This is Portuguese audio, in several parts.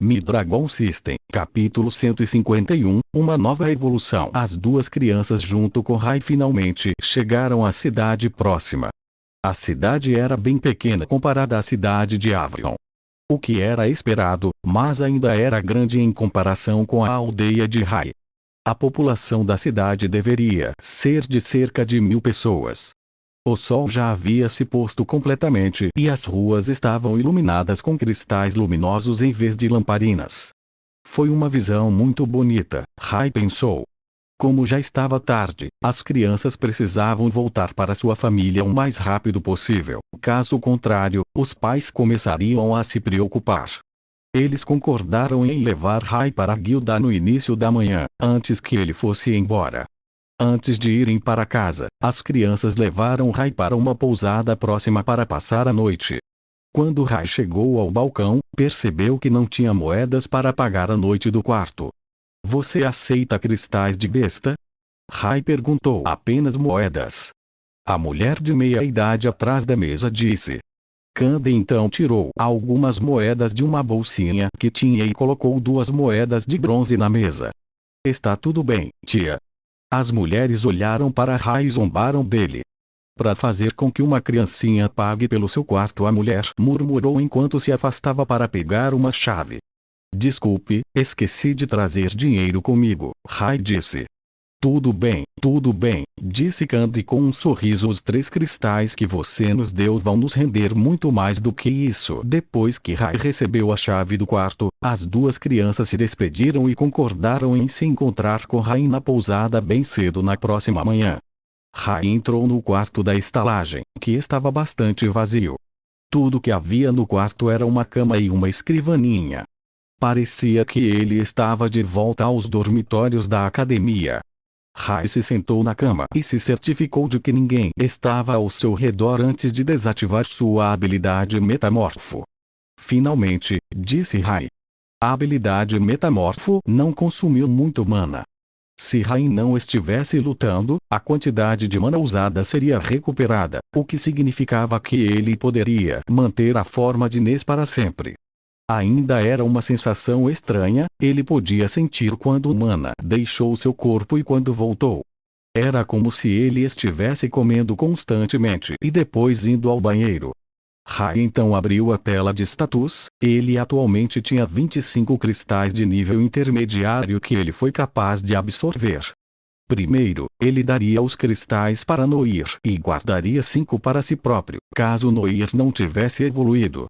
Mi-Dragon System, capítulo 151, uma nova evolução. As duas crianças junto com Rai finalmente chegaram à cidade próxima. A cidade era bem pequena comparada à cidade de Avrion. O que era esperado, mas ainda era grande em comparação com a aldeia de Rai. A população da cidade deveria ser de cerca de 1000 pessoas. O sol já havia se posto completamente e as ruas estavam iluminadas com cristais luminosos em vez de lamparinas. Foi uma visão muito bonita, Rai pensou. Como já estava tarde, as crianças precisavam voltar para sua família o mais rápido possível. Caso contrário, os pais começariam a se preocupar. Eles concordaram em levar Rai para a guilda no início da manhã, antes que ele fosse embora. Antes de irem para casa, as crianças levaram Rai para uma pousada próxima para passar a noite. Quando Rai chegou ao balcão, percebeu que não tinha moedas para pagar a noite do quarto. Você aceita cristais de besta? Rai perguntou. Apenas moedas. A mulher de meia idade atrás da mesa disse. Candy então tirou algumas moedas de uma bolsinha que tinha e colocou 2 moedas de bronze na mesa. Está tudo bem, tia. As mulheres olharam para Rai e zombaram dele. Para fazer com que uma criancinha pague pelo seu quarto, a mulher murmurou enquanto se afastava para pegar uma chave. Desculpe, esqueci de trazer dinheiro comigo, Rai disse. Tudo bem, disse Candy com um sorriso. Os 3 cristais que você nos deu vão nos render muito mais do que isso. Depois que Rai recebeu a chave do quarto, as 2 crianças se despediram e concordaram em se encontrar com Rai na pousada bem cedo na próxima manhã. Rai entrou no quarto da estalagem, que estava bastante vazio. Tudo que havia no quarto era uma cama e uma escrivaninha. Parecia que ele estava de volta aos dormitórios da academia. Rai se sentou na cama e se certificou de que ninguém estava ao seu redor antes de desativar sua habilidade metamorfo. Finalmente, disse Rai. A habilidade metamorfo não consumiu muito mana. Se Rai não estivesse lutando, a quantidade de mana usada seria recuperada, o que significava que ele poderia manter a forma de Ness para sempre. Ainda era uma sensação estranha, ele podia sentir quando o mana deixou seu corpo e quando voltou. Era como se ele estivesse comendo constantemente e depois indo ao banheiro. Rai então abriu a tela de status. Ele atualmente tinha 25 cristais de nível intermediário que ele foi capaz de absorver. Primeiro, ele daria os cristais para Noir e guardaria 5 para si próprio, caso Noir não tivesse evoluído.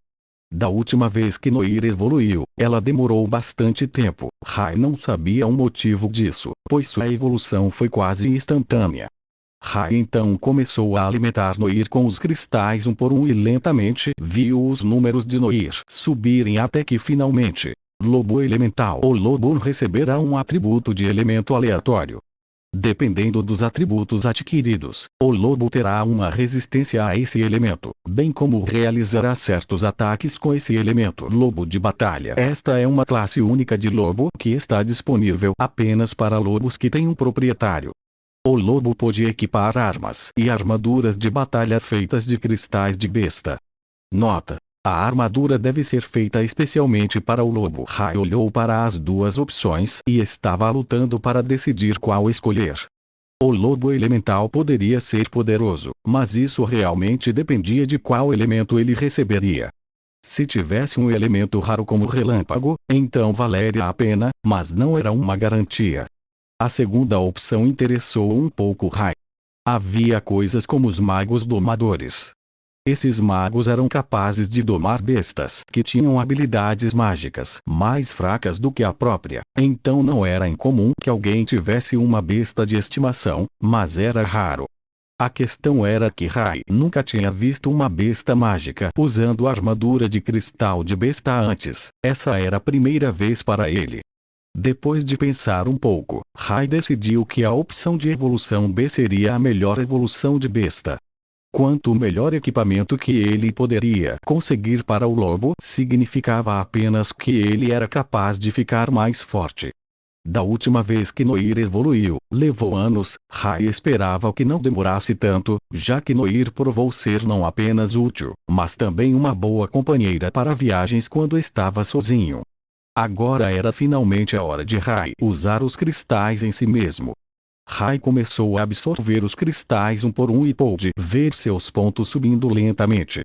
Da última vez que Noir evoluiu, ela demorou bastante tempo. Rai não sabia o motivo disso, pois sua evolução foi quase instantânea. Rai então começou a alimentar Noir com os cristais um por um e lentamente viu os números de Noir subirem até que finalmente, Lobo Elemental. O Lobo receberá um atributo de elemento aleatório. Dependendo dos atributos adquiridos, o lobo terá uma resistência a esse elemento, bem como realizará certos ataques com esse elemento. Lobo de batalha. Esta é uma classe única de lobo que está disponível apenas para lobos que têm um proprietário. O lobo pode equipar armas e armaduras de batalha feitas de cristais de besta. Nota: a armadura deve ser feita especialmente para o lobo. Rai olhou para as 2 opções e estava lutando para decidir qual escolher. O lobo elemental poderia ser poderoso, mas isso realmente dependia de qual elemento ele receberia. Se tivesse um elemento raro como relâmpago, então valeria a pena, mas não era uma garantia. A segunda opção interessou um pouco Rai. Havia coisas como os magos domadores. Esses magos eram capazes de domar bestas que tinham habilidades mágicas mais fracas do que a própria. Então não era incomum que alguém tivesse uma besta de estimação, mas era raro. A questão era que Rai nunca tinha visto uma besta mágica usando armadura de cristal de besta antes. Essa era a primeira vez para ele. Depois de pensar um pouco, Rai decidiu que a opção de evolução B seria a melhor evolução de besta. Quanto melhor equipamento que ele poderia conseguir para o lobo, significava apenas que ele era capaz de ficar mais forte. Da última vez que Noir evoluiu, levou anos. Rai esperava que não demorasse tanto, já que Noir provou ser não apenas útil, mas também uma boa companheira para viagens quando estava sozinho. Agora era finalmente a hora de Rai usar os cristais em si mesmo. Rai começou a absorver os cristais um por um e pôde ver seus pontos subindo lentamente.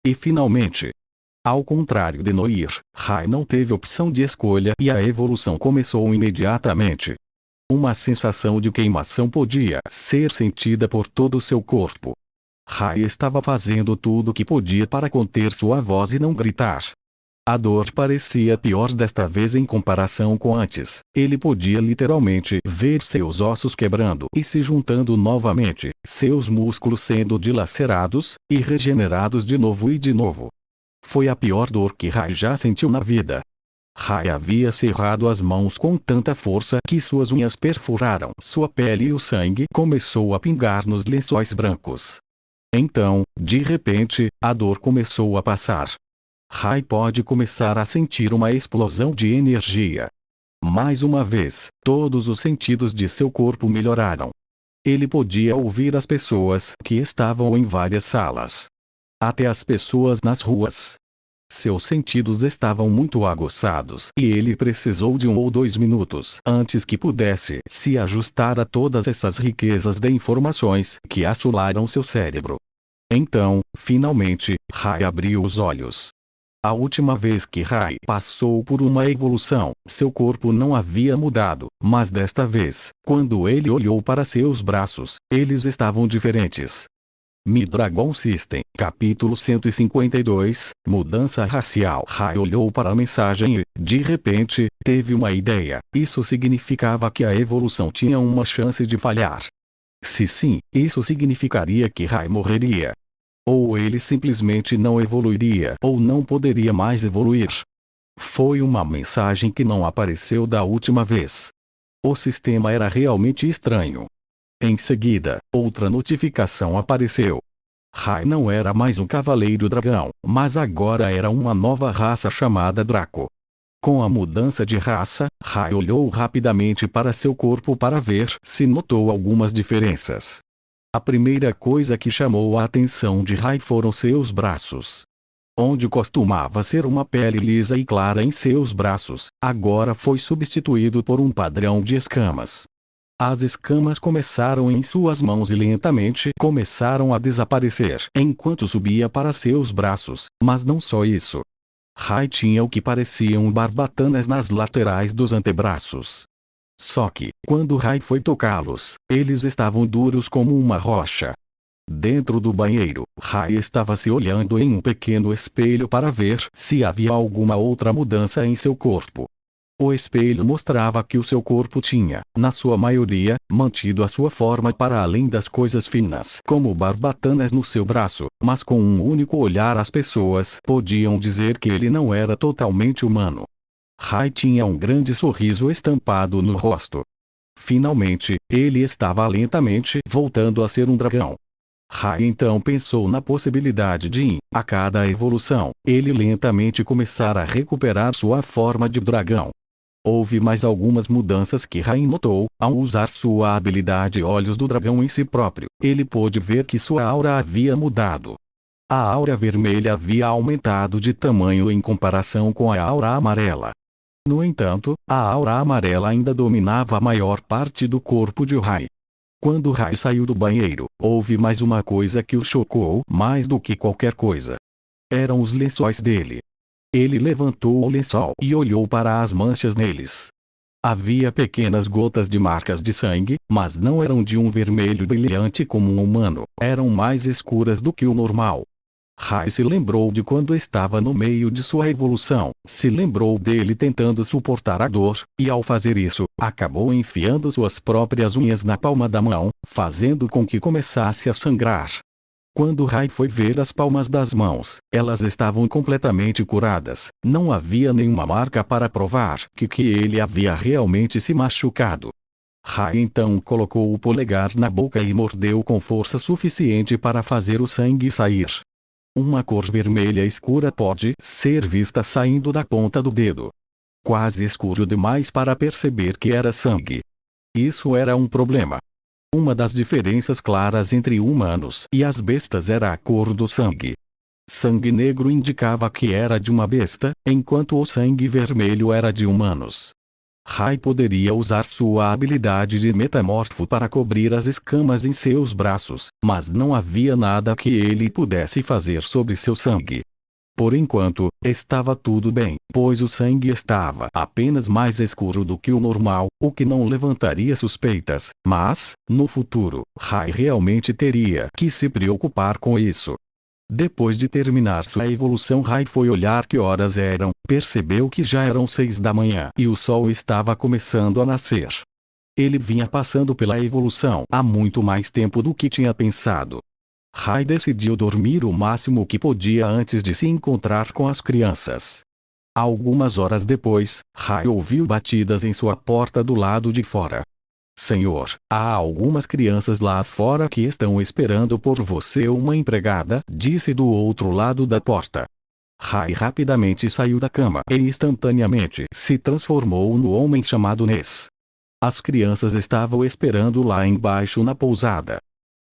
E finalmente, ao contrário de Noir, Rai não teve opção de escolha e a evolução começou imediatamente. Uma sensação de queimação podia ser sentida por todo o seu corpo. Rai estava fazendo tudo o que podia para conter sua voz e não gritar. A dor parecia pior desta vez em comparação com antes. Ele podia literalmente ver seus ossos quebrando e se juntando novamente, seus músculos sendo dilacerados e regenerados de novo e de novo. Foi a pior dor que Rai já sentiu na vida. Rai havia cerrado as mãos com tanta força que suas unhas perfuraram sua pele e o sangue começou a pingar nos lençóis brancos. Então, de repente, a dor começou a passar. Rai pode começar a sentir uma explosão de energia. Mais uma vez, todos os sentidos de seu corpo melhoraram. Ele podia ouvir as pessoas que estavam em várias salas. Até as pessoas nas ruas. Seus sentidos estavam muito aguçados e ele precisou de 1 ou 2 minutos antes que pudesse se ajustar a todas essas riquezas de informações que assolaram seu cérebro. Então, finalmente, Rai abriu os olhos. A última vez que Rai passou por uma evolução, seu corpo não havia mudado, mas desta vez, quando ele olhou para seus braços, eles estavam diferentes. Mi-Dragon System, capítulo 152, Mudança Racial. Rai olhou para a mensagem e, de repente, teve uma ideia. Isso significava que a evolução tinha uma chance de falhar. Se sim, isso significaria que Rai morreria. Ou ele simplesmente não evoluiria ou não poderia mais evoluir. Foi uma mensagem que não apareceu da última vez. O sistema era realmente estranho. Em seguida, outra notificação apareceu. Rai não era mais um cavaleiro dragão, mas agora era uma nova raça chamada Draco. Com a mudança de raça, Rai olhou rapidamente para seu corpo para ver se notou algumas diferenças. A primeira coisa que chamou a atenção de Rai foram seus braços. Onde costumava ser uma pele lisa e clara em seus braços, agora foi substituído por um padrão de escamas. As escamas começaram em suas mãos e lentamente começaram a desaparecer enquanto subia para seus braços, mas não só isso. Rai tinha o que pareciam barbatanas nas laterais dos antebraços. Só que, quando Rai foi tocá-los, eles estavam duros como uma rocha. Dentro do banheiro, Rai estava se olhando em um pequeno espelho para ver se havia alguma outra mudança em seu corpo. O espelho mostrava que o seu corpo tinha, na sua maioria, mantido a sua forma para além das coisas finas, como barbatanas no seu braço, mas com um único olhar as pessoas podiam dizer que ele não era totalmente humano. Rai tinha um grande sorriso estampado no rosto. Finalmente, ele estava lentamente voltando a ser um dragão. Rai então pensou na possibilidade de, a cada evolução, ele lentamente começar a recuperar sua forma de dragão. Houve mais algumas mudanças que Rai notou. Ao usar sua habilidade Olhos do Dragão em si próprio, ele pôde ver que sua aura havia mudado. A aura vermelha havia aumentado de tamanho em comparação com a aura amarela. No entanto, a aura amarela ainda dominava a maior parte do corpo de Rai. Quando Rai saiu do banheiro, houve mais uma coisa que o chocou mais do que qualquer coisa. Eram os lençóis dele. Ele levantou o lençol e olhou para as manchas neles. Havia pequenas gotas de marcas de sangue, mas não eram de um vermelho brilhante como um humano, eram mais escuras do que o normal. Rai se lembrou de quando estava no meio de sua evolução, se lembrou dele tentando suportar a dor, e ao fazer isso, acabou enfiando suas próprias unhas na palma da mão, fazendo com que começasse a sangrar. Quando Rai foi ver as palmas das mãos, elas estavam completamente curadas, não havia nenhuma marca para provar que ele havia realmente se machucado. Rai então colocou o polegar na boca e mordeu com força suficiente para fazer o sangue sair. Uma cor vermelha escura pode ser vista saindo da ponta do dedo. Quase escuro demais para perceber que era sangue. Isso era um problema. Uma das diferenças claras entre humanos e as bestas era a cor do sangue. Sangue negro indicava que era de uma besta, enquanto o sangue vermelho era de humanos. Rai poderia usar sua habilidade de metamorfo para cobrir as escamas em seus braços, mas não havia nada que ele pudesse fazer sobre seu sangue. Por enquanto, estava tudo bem, pois o sangue estava apenas mais escuro do que o normal, o que não levantaria suspeitas, mas, no futuro, Rai realmente teria que se preocupar com isso. Depois de terminar sua evolução, Rai foi olhar que horas eram, percebeu que já eram 6 da manhã e o sol estava começando a nascer. Ele vinha passando pela evolução há muito mais tempo do que tinha pensado. Rai decidiu dormir o máximo que podia antes de se encontrar com as crianças. Algumas horas depois, Rai ouviu batidas em sua porta do lado de fora. Senhor, há algumas crianças lá fora que estão esperando por você. Uma empregada disse do outro lado da porta. Rai rapidamente saiu da cama e instantaneamente se transformou no homem chamado Ness. As crianças estavam esperando lá embaixo na pousada.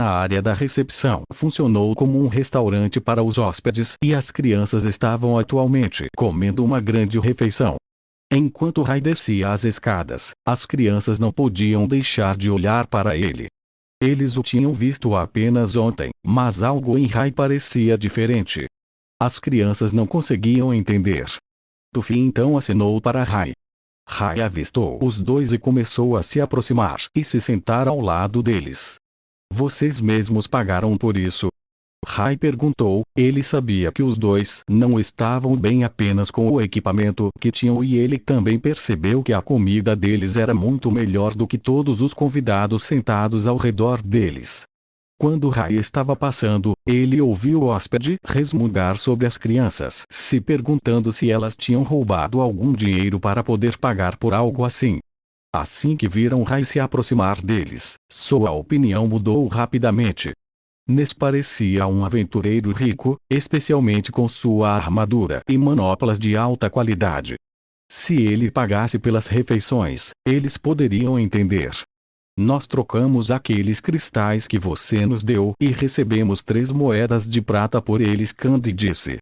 A área da recepção funcionou como um restaurante para os hóspedes e as crianças estavam atualmente comendo uma grande refeição. Enquanto Rai descia as escadas, as crianças não podiam deixar de olhar para ele. Eles o tinham visto apenas ontem, mas algo em Rai parecia diferente. As crianças não conseguiam entender. Tufi então acenou para Rai. Rai avistou os dois e começou a se aproximar e se sentar ao lado deles. Vocês mesmos pagaram por isso? Rai perguntou. Ele sabia que os dois não estavam bem apenas com o equipamento que tinham e ele também percebeu que a comida deles era muito melhor do que todos os convidados sentados ao redor deles. Quando Rai estava passando, ele ouviu o hóspede resmungar sobre as crianças, se perguntando se elas tinham roubado algum dinheiro para poder pagar por algo assim. Assim que viram Rai se aproximar deles, sua opinião mudou rapidamente. Ness parecia um aventureiro rico, especialmente com sua armadura e manoplas de alta qualidade. Se ele pagasse pelas refeições, eles poderiam entender. Nós trocamos aqueles cristais que você nos deu e recebemos 3 moedas de prata por eles, Candy disse.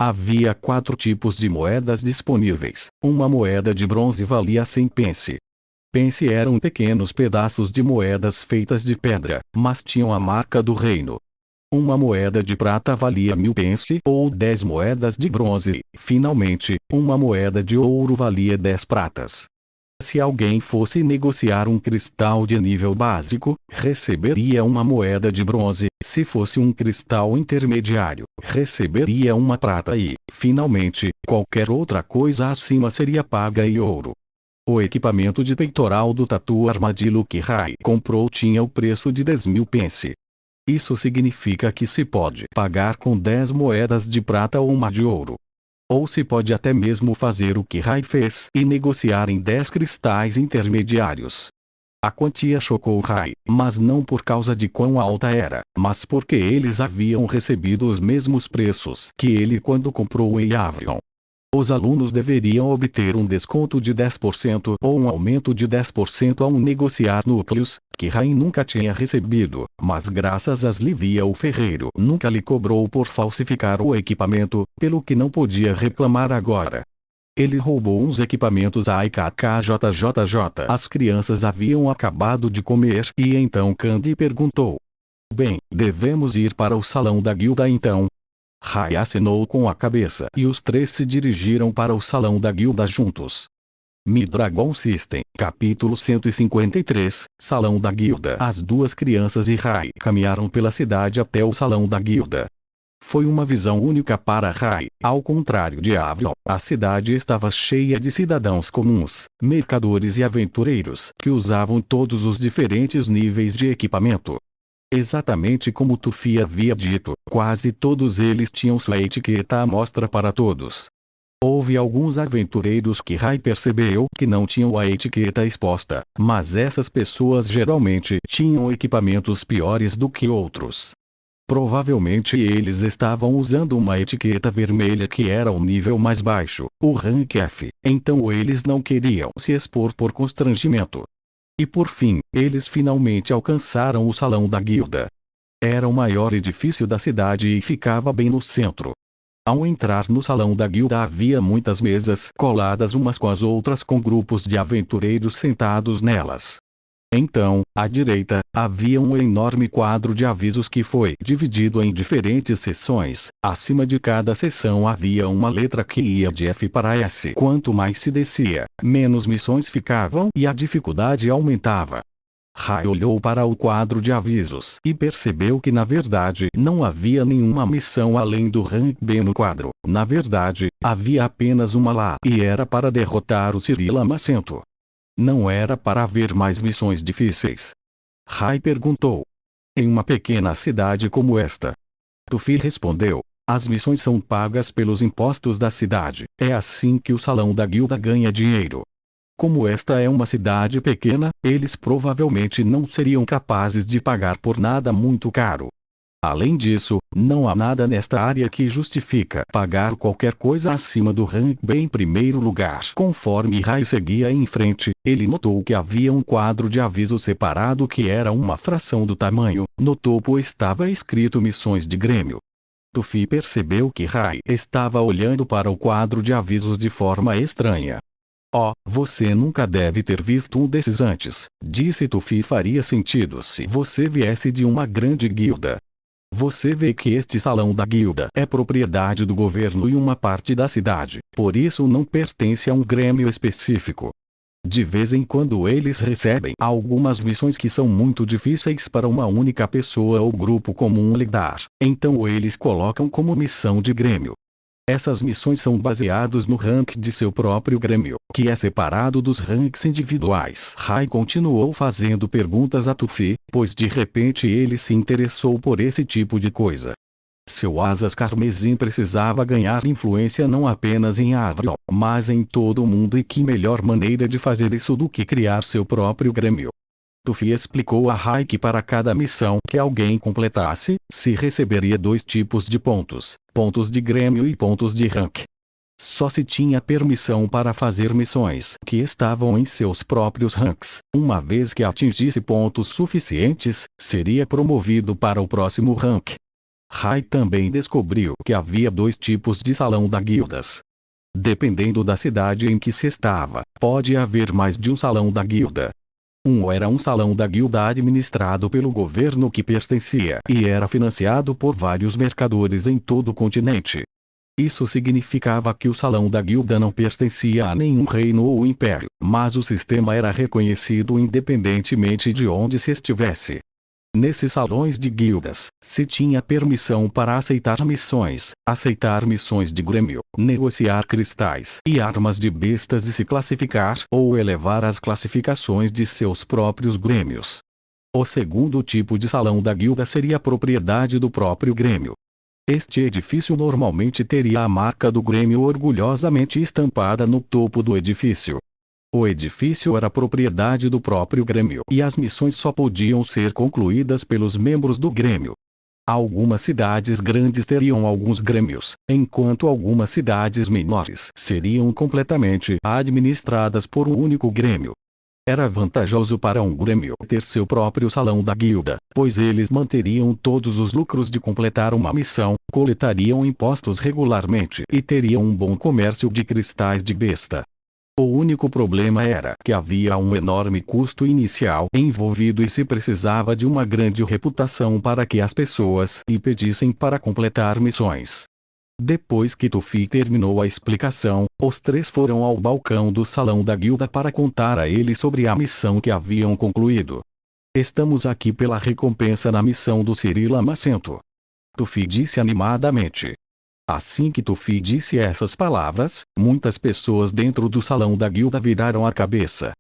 Havia 4 tipos de moedas disponíveis. Uma moeda de bronze valia 100 pence. Pence eram pequenos pedaços de moedas feitas de pedra, mas tinham a marca do reino. Uma moeda de prata valia 1000 pence ou 10 moedas de bronze. Finalmente, uma moeda de ouro valia 10 pratas. Se alguém fosse negociar um cristal de nível básico, receberia uma moeda de bronze. Se fosse um cristal intermediário, receberia uma prata e, finalmente, qualquer outra coisa acima seria paga em ouro. O equipamento de peitoral do tatu armadilho que Rai comprou tinha o preço de 10.000 pence. Isso significa que se pode pagar com 10 moedas de prata ou uma de ouro. Ou se pode até mesmo fazer o que Rai fez e negociar em 10 cristais intermediários. A quantia chocou Rai, mas não por causa de quão alta era, mas porque eles haviam recebido os mesmos preços que ele quando comprou em Avrion. Os alunos deveriam obter um desconto de 10% ou um aumento de 10% ao negociar núcleos, que Rai nunca tinha recebido, mas graças a Slivia o ferreiro nunca lhe cobrou por falsificar o equipamento, pelo que não podia reclamar agora. Ele roubou uns equipamentos a IKKJJJ. As crianças haviam acabado de comer e então Candy perguntou. Bem, devemos ir para o salão da guilda então. Rai acenou com a cabeça e os 3 se dirigiram para o salão da guilda juntos. Mi-Dragon System, capítulo 153, Salão da Guilda. As 2 crianças e Rai caminharam pela cidade até o salão da guilda. Foi uma visão única para Rai. Ao contrário de Avrion, a cidade estava cheia de cidadãos comuns, mercadores e aventureiros que usavam todos os diferentes níveis de equipamento. Exatamente como Tufi havia dito, quase todos eles tinham sua etiqueta à mostra para todos. Houve alguns aventureiros que Rai percebeu que não tinham a etiqueta exposta, mas essas pessoas geralmente tinham equipamentos piores do que outros. Provavelmente eles estavam usando uma etiqueta vermelha que era o nível mais baixo, o rank F, então eles não queriam se expor por constrangimento. E por fim, eles finalmente alcançaram o salão da guilda. Era o maior edifício da cidade e ficava bem no centro. Ao entrar no salão da guilda havia muitas mesas coladas umas com as outras com grupos de aventureiros sentados nelas. Então, à direita, havia um enorme quadro de avisos que foi dividido em diferentes seções. Acima de cada seção havia uma letra que ia de F para S. Quanto mais se descia, menos missões ficavam e a dificuldade aumentava. Rai olhou para o quadro de avisos e percebeu que na verdade não havia nenhuma missão além do rank B no quadro. Na verdade, havia apenas uma lá e era para derrotar o Cyril Lamacento. Não era para haver mais missões difíceis. Rai perguntou. Em uma pequena cidade como esta? Tufi respondeu. As missões são pagas pelos impostos da cidade. É assim que o salão da guilda ganha dinheiro. Como esta é uma cidade pequena, eles provavelmente não seriam capazes de pagar por nada muito caro. Além disso, não há nada nesta área que justifica pagar qualquer coisa acima do rank B em primeiro lugar. Conforme Rai seguia em frente, ele notou que havia um quadro de aviso separado que era uma fração do tamanho. No topo estava escrito Missões de Grêmio. Tufi percebeu que Rai estava olhando para o quadro de avisos de forma estranha. Oh, você nunca deve ter visto um desses antes, disse Tufi. Faria sentido se você viesse de uma grande guilda. Você vê que este salão da guilda é propriedade do governo e uma parte da cidade, por isso não pertence a um grêmio específico. De vez em quando eles recebem algumas missões que são muito difíceis para uma única pessoa ou grupo comum lidar, então eles colocam como missão de grêmio. Essas missões são baseadas no rank de seu próprio grêmio, que é separado dos ranks individuais. Rai continuou fazendo perguntas a Tufi, pois de repente ele se interessou por esse tipo de coisa. Seu asas carmesim precisava ganhar influência não apenas em Avril, mas em todo o mundo, e que melhor maneira de fazer isso do que criar seu próprio grêmio. Tufi explicou a Rai que para cada missão que alguém completasse, se receberia 2 tipos de pontos, pontos de grêmio e pontos de rank. Só se tinha permissão para fazer missões que estavam em seus próprios ranks. Uma vez que atingisse pontos suficientes, seria promovido para o próximo rank. Rai também descobriu que havia 2 tipos de salão da guildas. Dependendo da cidade em que se estava, pode haver mais de um salão da guilda. Um era um salão da guilda administrado pelo governo que pertencia e era financiado por vários mercadores em todo o continente. Isso significava que o salão da guilda não pertencia a nenhum reino ou império, mas o sistema era reconhecido independentemente de onde se estivesse. Nesses salões de guildas, se tinha permissão para aceitar missões de grêmio, negociar cristais e armas de bestas e se classificar ou elevar as classificações de seus próprios grêmios. O segundo tipo de salão da guilda seria propriedade do próprio grêmio. Este edifício normalmente teria a marca do grêmio orgulhosamente estampada no topo do edifício. O edifício era propriedade do próprio grêmio e as missões só podiam ser concluídas pelos membros do grêmio. Algumas cidades grandes teriam alguns grêmios, enquanto algumas cidades menores seriam completamente administradas por um único grêmio. Era vantajoso para um grêmio ter seu próprio salão da guilda, pois eles manteriam todos os lucros de completar uma missão, coletariam impostos regularmente e teriam um bom comércio de cristais de besta. O único problema era que havia um enorme custo inicial envolvido e se precisava de uma grande reputação para que as pessoas lhe pedissem para completar missões. Depois que Tufi terminou a explicação, os 3 foram ao balcão do salão da guilda para contar a ele sobre a missão que haviam concluído. Estamos aqui pela recompensa na missão do Cyril Lamacento. Tufi disse animadamente. Assim que Tufi disse essas palavras, muitas pessoas dentro do salão da guilda viraram a cabeça.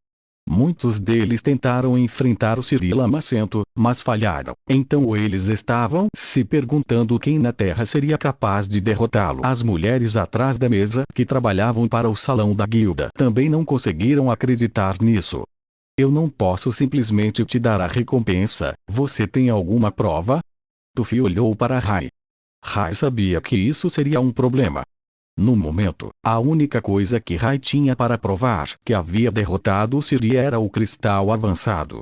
Muitos deles tentaram enfrentar o Cyril Lamacento, mas falharam. Então eles estavam se perguntando quem na Terra seria capaz de derrotá-lo. As mulheres atrás da mesa que trabalhavam para o salão da guilda também não conseguiram acreditar nisso. Eu não posso simplesmente te dar a recompensa, você tem alguma prova? Tufi olhou para Rai. Rai sabia que isso seria um problema. No momento, a única coisa que Rai tinha para provar que havia derrotado o Ciri era o cristal avançado.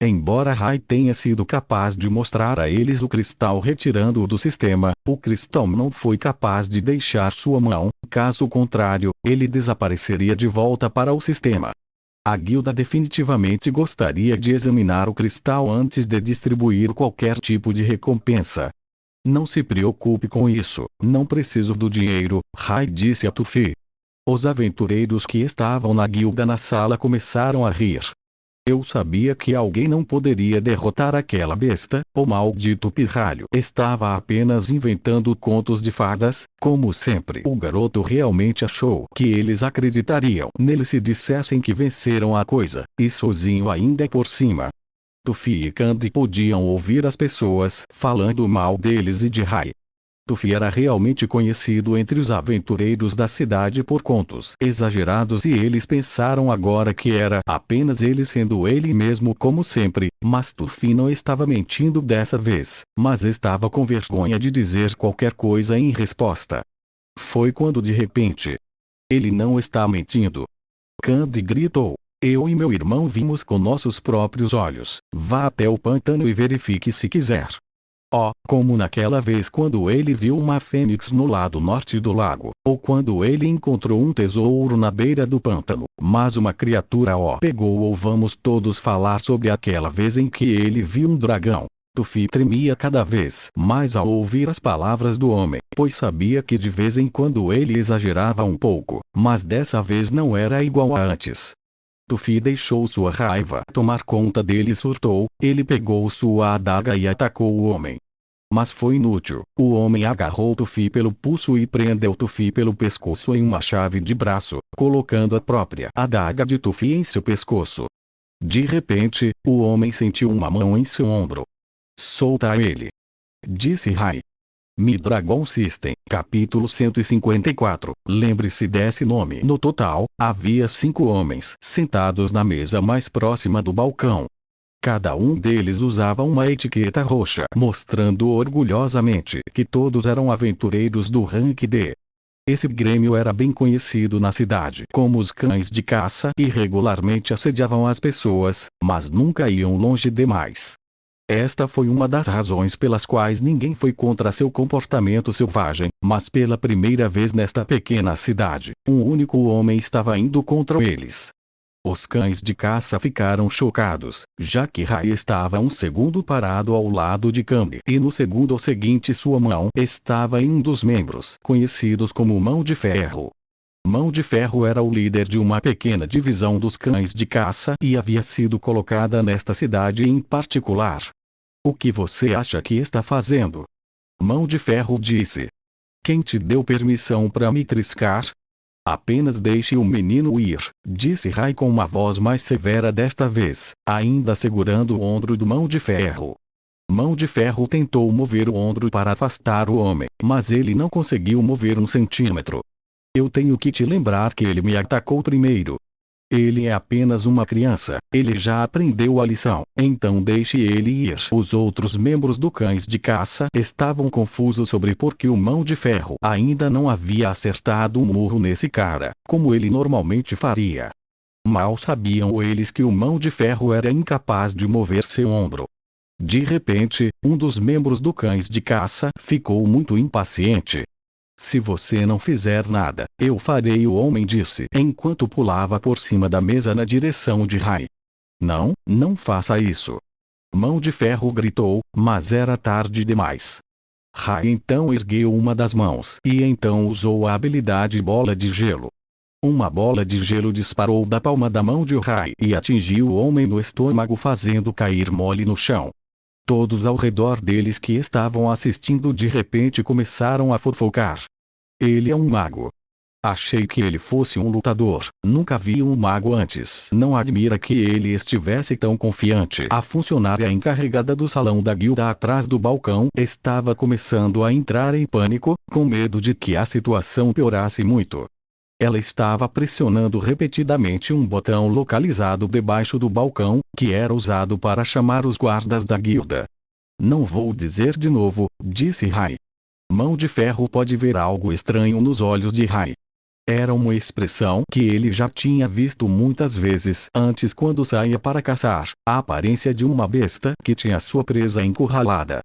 Embora Rai tenha sido capaz de mostrar a eles o cristal retirando-o do sistema, o cristal não foi capaz de deixar sua mão, caso contrário, ele desapareceria de volta para o sistema. A guilda definitivamente gostaria de examinar o cristal antes de distribuir qualquer tipo de recompensa. Não se preocupe com isso, não preciso do dinheiro, Rai disse a Tufi. Os aventureiros que estavam na guilda na sala começaram a rir. Eu sabia que alguém não poderia derrotar aquela besta, o maldito pirralho estava apenas inventando contos de fadas, como sempre. O garoto realmente achou que eles acreditariam nele se dissessem que venceram a coisa, e sozinho ainda por cima. Tufi e Candy podiam ouvir as pessoas falando mal deles e de Rai. Tufi era realmente conhecido entre os aventureiros da cidade por contos exagerados e eles pensaram agora que era apenas ele sendo ele mesmo como sempre, mas Tufi não estava mentindo dessa vez, mas estava com vergonha de dizer qualquer coisa em resposta. Foi quando de repente, ele não está mentindo. Candy gritou. Eu e meu irmão vimos com nossos próprios olhos. Vá até o pântano e verifique se quiser. Oh, como naquela vez quando ele viu uma fênix no lado norte do lago, ou quando ele encontrou um tesouro na beira do pântano, mas uma criatura o pegou. Ou vamos todos falar sobre aquela vez em que ele viu um dragão. Tufi tremia cada vez mais ao ouvir as palavras do homem, pois sabia que de vez em quando ele exagerava um pouco, mas dessa vez não era igual a antes. Tufi deixou sua raiva tomar conta dele e surtou. Ele pegou sua adaga e atacou o homem. Mas foi inútil. O homem agarrou Tufi pelo pulso e prendeu Tufi pelo pescoço em uma chave de braço, colocando a própria adaga de Tufi em seu pescoço. De repente, o homem sentiu uma mão em seu ombro. Solta ele, disse Rai. Mi-Dragon System, capítulo 154. Lembre-se desse nome. No total, havia 5 homens sentados na mesa mais próxima do balcão. Cada um deles usava uma etiqueta roxa, mostrando orgulhosamente que todos eram aventureiros do rank D. Esse grêmio era bem conhecido na cidade como os cães de caça e regularmente assediavam as pessoas, mas nunca iam longe demais. Esta foi uma das razões pelas quais ninguém foi contra seu comportamento selvagem, mas pela primeira vez nesta pequena cidade, um único homem estava indo contra eles. Os cães de caça ficaram chocados, já que Rai estava um segundo parado ao lado de Candy e no segundo seguinte sua mão estava em um dos membros conhecidos como Mão de Ferro. Mão de Ferro era o líder de uma pequena divisão dos cães de caça e havia sido colocada nesta cidade em particular. O que você acha que está fazendo? Mão de Ferro disse. Quem te deu permissão para me triscar? Apenas deixe o menino ir, disse Rai com uma voz mais severa desta vez, ainda segurando o ombro do Mão de Ferro. Mão de Ferro tentou mover o ombro para afastar o homem, mas ele não conseguiu mover um centímetro. Eu tenho que te lembrar que ele me atacou primeiro. Ele é apenas uma criança, ele já aprendeu a lição, então deixe ele ir. Os outros membros do cães de caça estavam confusos sobre por que o Mão de Ferro ainda não havia acertado um murro nesse cara, como ele normalmente faria. Mal sabiam eles que o Mão de Ferro era incapaz de mover seu ombro. De repente, um dos membros do cães de caça ficou muito impaciente. Se você não fizer nada, eu farei, o homem disse enquanto pulava por cima da mesa na direção de Rai. Não, não faça isso. Mão de Ferro gritou, mas era tarde demais. Rai então ergueu uma das mãos e então usou a habilidade Bola de Gelo. Uma bola de gelo disparou da palma da mão de Rai e atingiu o homem no estômago, fazendo cair mole no chão. Todos ao redor deles que estavam assistindo de repente começaram a fofocar. Ele é um mago. Achei que ele fosse um lutador, nunca vi um mago antes. Não admira que ele estivesse tão confiante. A funcionária encarregada do salão da guilda atrás do balcão estava começando a entrar em pânico, com medo de que a situação piorasse muito. Ela estava pressionando repetidamente um botão localizado debaixo do balcão, que era usado para chamar os guardas da guilda. Não vou dizer de novo, disse Rai. Mão de Ferro pode ver algo estranho nos olhos de Rai. Era uma expressão que ele já tinha visto muitas vezes antes quando saía para caçar, a aparência de uma besta que tinha sua presa encurralada.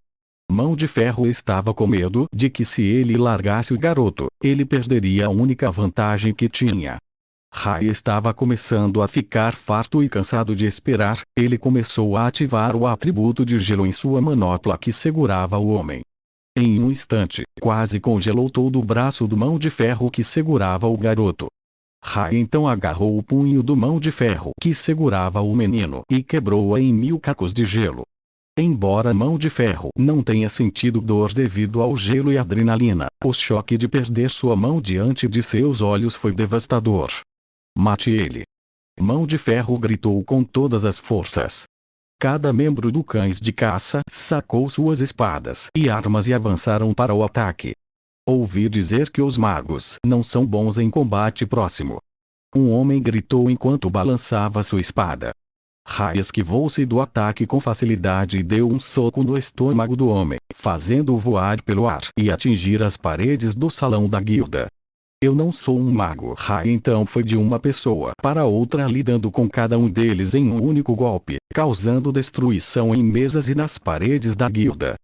Mão de Ferro estava com medo de que se ele largasse o garoto, ele perderia a única vantagem que tinha. Rai estava começando a ficar farto e cansado de esperar, ele começou a ativar o atributo de gelo em sua manopla que segurava o homem. Em um instante, quase congelou todo o braço do Mão de Ferro que segurava o garoto. Rai então agarrou o punho do Mão de Ferro que segurava o menino e quebrou-a em 1000 cacos de gelo. Embora Mão de Ferro não tenha sentido dor devido ao gelo e adrenalina, o choque de perder sua mão diante de seus olhos foi devastador. Mate ele! Mão de Ferro gritou com todas as forças. Cada membro do Cães de Caça sacou suas espadas e armas e avançaram para o ataque. Ouvi dizer que os magos não são bons em combate próximo. Um homem gritou enquanto balançava sua espada. Rai esquivou-se do ataque com facilidade e deu um soco no estômago do homem, fazendo-o voar pelo ar e atingir as paredes do salão da guilda. Eu não sou um mago. Rai então foi de uma pessoa para outra lidando com cada um deles em um único golpe, causando destruição em mesas e nas paredes da guilda.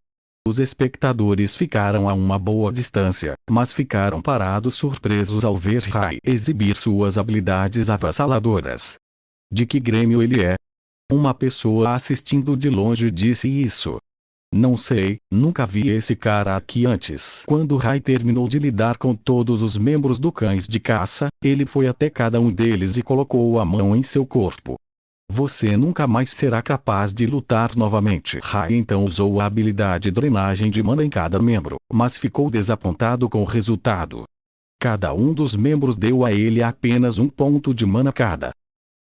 Os espectadores ficaram a uma boa distância, mas ficaram parados surpresos ao ver Rai exibir suas habilidades avassaladoras. De que grêmio ele é? Uma pessoa assistindo de longe disse isso. Não sei, nunca vi esse cara aqui antes. Quando Rai terminou de lidar com todos os membros do Cães de Caça, ele foi até cada um deles e colocou a mão em seu corpo. Você nunca mais será capaz de lutar novamente. Rai então usou a habilidade Drenagem de Mana em cada membro, mas ficou desapontado com o resultado. Cada um dos membros deu a ele apenas um ponto de mana cada.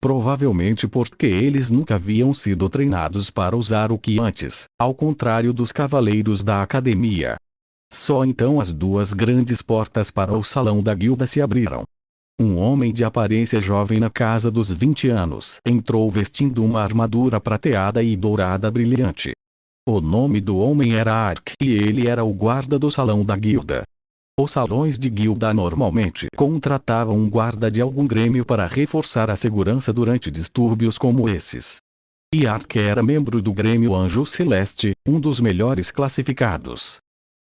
Provavelmente porque eles nunca haviam sido treinados para usar o Ki antes, ao contrário dos cavaleiros da academia. Só então as duas grandes portas para o salão da guilda se abriram. Um homem de aparência jovem na casa dos 20 anos entrou vestindo uma armadura prateada e dourada brilhante. O nome do homem era Ark e ele era o guarda do salão da guilda. Os salões de guilda normalmente contratavam um guarda de algum grêmio para reforçar a segurança durante distúrbios como esses. E Ark era membro do grêmio Anjo Celeste, um dos melhores classificados.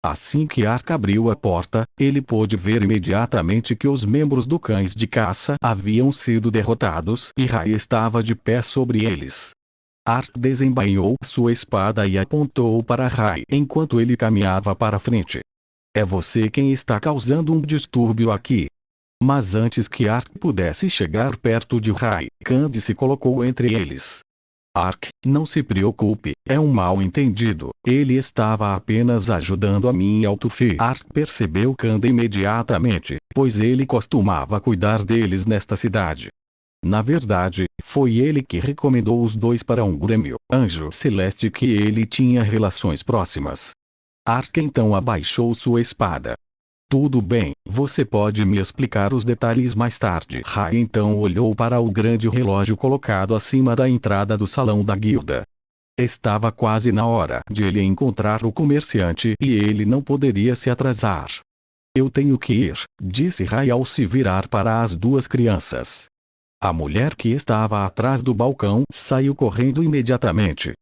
Assim que Ark abriu a porta, ele pôde ver imediatamente que os membros do Cães de Caça haviam sido derrotados e Rai estava de pé sobre eles. Ark desembainhou sua espada e apontou para Rai enquanto ele caminhava para frente. É você quem está causando um distúrbio aqui. Mas antes que Ark pudesse chegar perto de Rai, Candice colocou entre eles. Ark, não se preocupe, é um mal-entendido, ele estava apenas ajudando a mim e Altufir. Ark percebeu Kanda imediatamente, pois ele costumava cuidar deles nesta cidade. Na verdade, foi ele que recomendou os dois para um grêmio, Anjo Celeste que ele tinha relações próximas. Ark então abaixou sua espada. Tudo bem, você pode me explicar os detalhes mais tarde. Rai então olhou para o grande relógio colocado acima da entrada do salão da guilda. Estava quase na hora de ele encontrar o comerciante e ele não poderia se atrasar. Eu tenho que ir, disse Rai ao se virar para as duas crianças. A mulher que estava atrás do balcão saiu correndo imediatamente.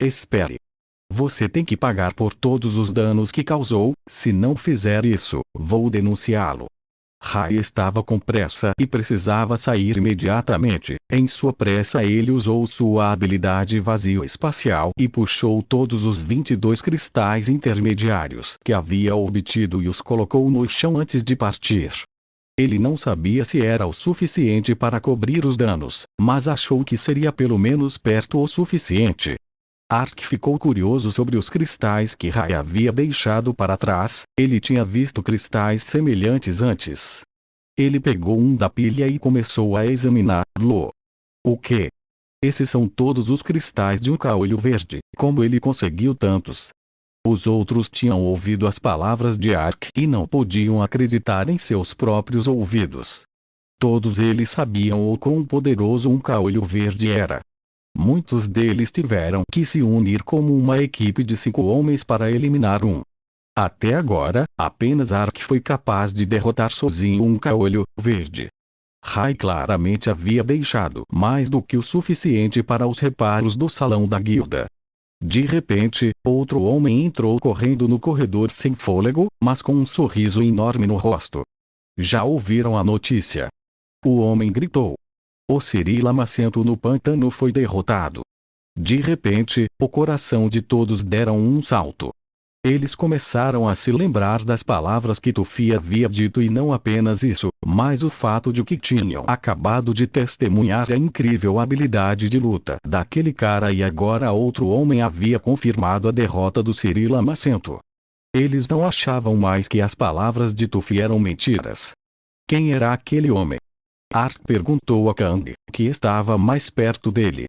Espere. Você tem que pagar por todos os danos que causou, se não fizer isso, vou denunciá-lo. Rai estava com pressa e precisava sair imediatamente. Em sua pressa ele usou sua habilidade vazio espacial e puxou todos os 22 cristais intermediários que havia obtido e os colocou no chão antes de partir. Ele não sabia se era o suficiente para cobrir os danos, mas achou que seria pelo menos perto o suficiente. Ark ficou curioso sobre os cristais que Rai havia deixado para trás, ele tinha visto cristais semelhantes antes. Ele pegou um da pilha e começou a examiná-lo. O que? Esses são todos os cristais de um caolho verde, como ele conseguiu tantos? Os outros tinham ouvido as palavras de Ark e não podiam acreditar em seus próprios ouvidos. Todos eles sabiam o quão poderoso um caolho verde era. Muitos deles tiveram que se unir como uma equipe de 5 homens para eliminar um. Até agora, apenas Ark foi capaz de derrotar sozinho um caolho verde. Rai claramente havia deixado mais do que o suficiente para os reparos do salão da guilda. De repente, outro homem entrou correndo no corredor sem fôlego, mas com um sorriso enorme no rosto. Já ouviram a notícia? O homem gritou. O Ciri Lamacento no pântano foi derrotado. De repente, o coração de todos deram um salto. Eles começaram a se lembrar das palavras que Tufi havia dito e não apenas isso, mas o fato de que tinham acabado de testemunhar a incrível habilidade de luta daquele cara e agora outro homem havia confirmado a derrota do Ciri Lamacento. Eles não achavam mais que as palavras de Tufi eram mentiras. Quem era aquele homem? Ark perguntou a Kang, que estava mais perto dele.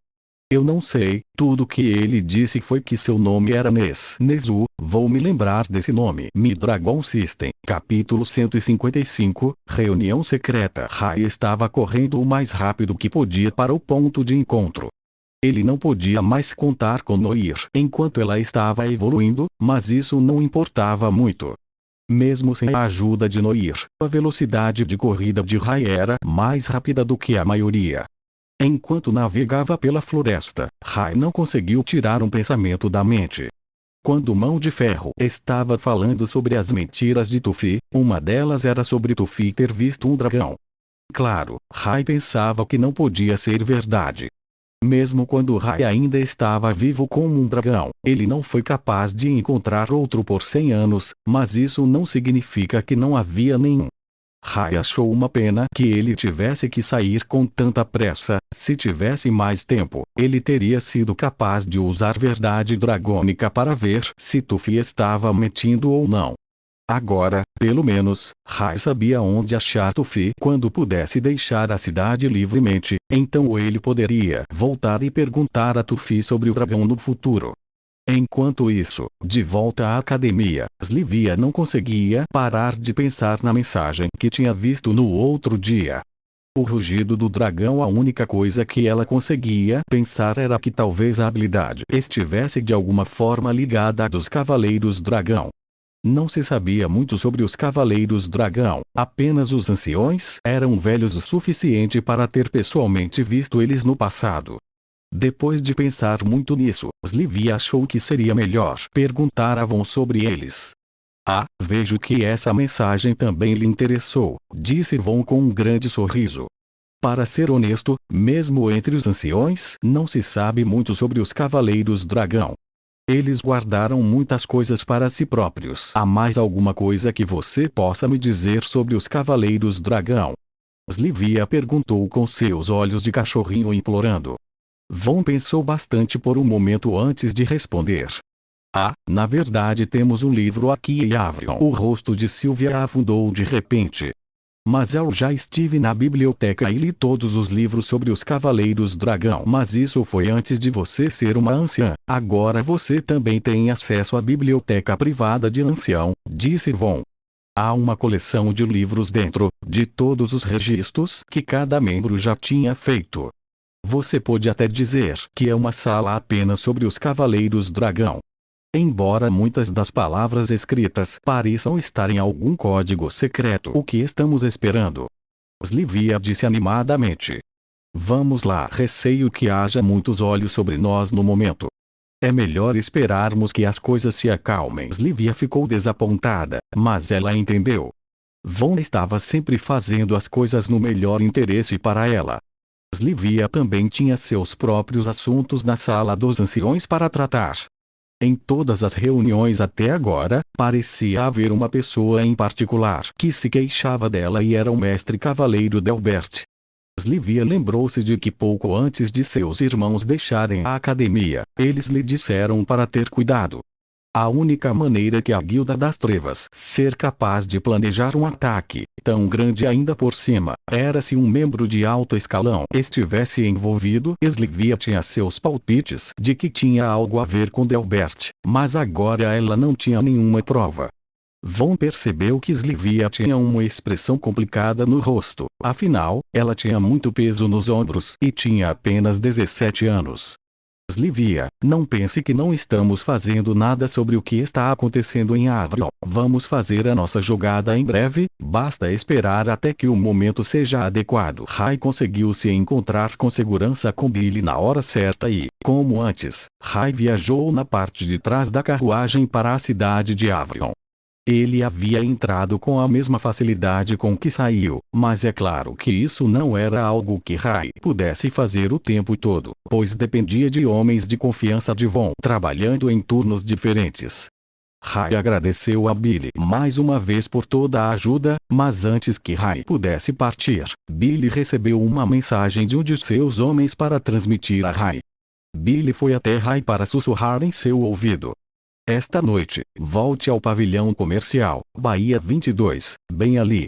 Eu não sei, tudo que ele disse foi que seu nome era Nezu, vou me lembrar desse nome. Mi-Dragon System, capítulo 155, reunião secreta. Rai estava correndo o mais rápido que podia para o ponto de encontro. Ele não podia mais contar com Noir enquanto ela estava evoluindo, mas isso não importava muito. Mesmo sem a ajuda de Noir, a velocidade de corrida de Rai era mais rápida do que a maioria. Enquanto navegava pela floresta, Rai não conseguiu tirar um pensamento da mente. Quando Mão de Ferro estava falando sobre as mentiras de Tufi, uma delas era sobre Tufi ter visto um dragão. Claro, Rai pensava que não podia ser verdade. Mesmo quando Rai ainda estava vivo como um dragão, ele não foi capaz de encontrar outro por 100 anos, mas isso não significa que não havia nenhum. Rai achou uma pena que ele tivesse que sair com tanta pressa. Se tivesse mais tempo, ele teria sido capaz de usar verdade dragônica para ver se Tufi estava mentindo ou não. Agora, pelo menos, Rai sabia onde achar Tufi quando pudesse deixar a cidade livremente, então ele poderia voltar e perguntar a Tufi sobre o dragão no futuro. Enquanto isso, de volta à academia, Slivia não conseguia parar de pensar na mensagem que tinha visto no outro dia. O rugido do dragão, a única coisa que ela conseguia pensar era que talvez a habilidade estivesse de alguma forma ligada à dos Cavaleiros Dragão. Não se sabia muito sobre os Cavaleiros Dragão, apenas os anciões eram velhos o suficiente para ter pessoalmente visto eles no passado. Depois de pensar muito nisso, Slivia achou que seria melhor perguntar a Von sobre eles. Ah, vejo que essa mensagem também lhe interessou, disse Von com um grande sorriso. Para ser honesto, mesmo entre os anciões, não se sabe muito sobre os Cavaleiros Dragão. Eles guardaram muitas coisas para si próprios. Há mais alguma coisa que você possa me dizer sobre os Cavaleiros Dragão? Slivia perguntou com seus olhos de cachorrinho implorando. Von pensou bastante por um momento antes de responder. Ah, na verdade temos um livro aqui e Avrion. O rosto de Sylvia afundou de repente. Mas eu já estive na biblioteca e li todos os livros sobre os Cavaleiros Dragão. Mas isso foi antes de você ser uma anciã. Agora você também tem acesso à biblioteca privada de ancião, disse Von. Há uma coleção de livros dentro, de todos os registros que cada membro já tinha feito. Você pode até dizer que é uma sala apenas sobre os Cavaleiros Dragão. Embora muitas das palavras escritas pareçam estar em algum código secreto. O que estamos esperando? Slivia disse animadamente. Vamos lá. Receio que haja muitos olhos sobre nós no momento. É melhor esperarmos que as coisas se acalmem. Slivia ficou desapontada, mas ela entendeu. Von estava sempre fazendo as coisas no melhor interesse para ela. Slivia também tinha seus próprios assuntos na sala dos anciões para tratar. Em todas as reuniões até agora, parecia haver uma pessoa em particular que se queixava dela e era o mestre cavaleiro Delbert. Slivia lembrou-se de que pouco antes de seus irmãos deixarem a academia, eles lhe disseram para ter cuidado. A única maneira que a Guilda das Trevas ser capaz de planejar um ataque, tão grande ainda por cima, era se um membro de alto escalão estivesse envolvido. Slivia tinha seus palpites de que tinha algo a ver com Delbert, mas agora ela não tinha nenhuma prova. Von percebeu que Slivia tinha uma expressão complicada no rosto, afinal, ela tinha muito peso nos ombros e tinha apenas 17 anos. Livia, não pense que não estamos fazendo nada sobre o que está acontecendo em Avalon. Vamos fazer a nossa jogada em breve, basta esperar até que o momento seja adequado. Rai conseguiu se encontrar com segurança com Billy na hora certa e, como antes, Rai viajou na parte de trás da carruagem para a cidade de Avalon. Ele havia entrado com a mesma facilidade com que saiu, mas é claro que isso não era algo que Rai pudesse fazer o tempo todo, pois dependia de homens de confiança de Von trabalhando em turnos diferentes. Rai agradeceu a Billy mais uma vez por toda a ajuda, mas antes que Rai pudesse partir, Billy recebeu uma mensagem de um de seus homens para transmitir a Rai. Billy foi até Rai para sussurrar em seu ouvido: esta noite, volte ao pavilhão comercial, Bahia 22, bem ali.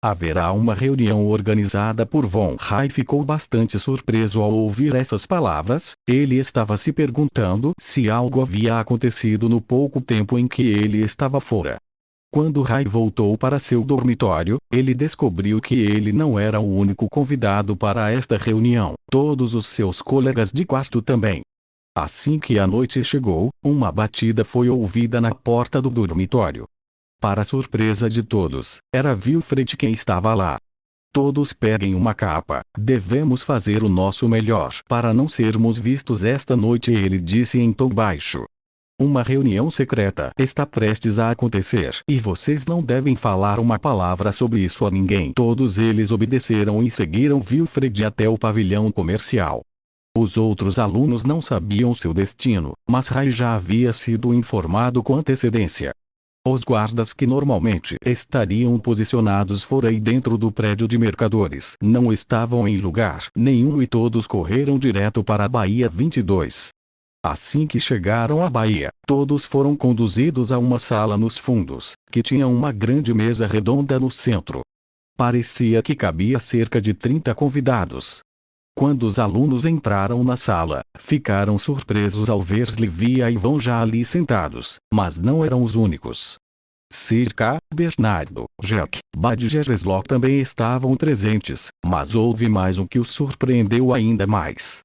Haverá uma reunião organizada por Von. Rai ficou bastante surpreso ao ouvir essas palavras. Ele estava se perguntando se algo havia acontecido no pouco tempo em que ele estava fora. Quando Rai voltou para seu dormitório, ele descobriu que ele não era o único convidado para esta reunião. Todos os seus colegas de quarto também. Assim que a noite chegou, uma batida foi ouvida na porta do dormitório. Para surpresa de todos, era Wilfred quem estava lá. Todos peguem uma capa, devemos fazer o nosso melhor para não sermos vistos esta noite, ele disse em tom baixo. Uma reunião secreta está prestes a acontecer e vocês não devem falar uma palavra sobre isso a ninguém. Todos eles obedeceram e seguiram Wilfred até o pavilhão comercial. Os outros alunos não sabiam seu destino, mas Rai já havia sido informado com antecedência. Os guardas que normalmente estariam posicionados fora e dentro do prédio de mercadores não estavam em lugar nenhum e todos correram direto para a Bahia 22. Assim que chegaram à Bahia, todos foram conduzidos a uma sala nos fundos, que tinha uma grande mesa redonda no centro. Parecia que cabia cerca de 30 convidados. Quando os alunos entraram na sala, ficaram surpresos ao ver Livia e Von já ali sentados, mas não eram os únicos. Circa, Bernardo, Jack, Badger e Slock também estavam presentes, mas houve mais um que os surpreendeu ainda mais.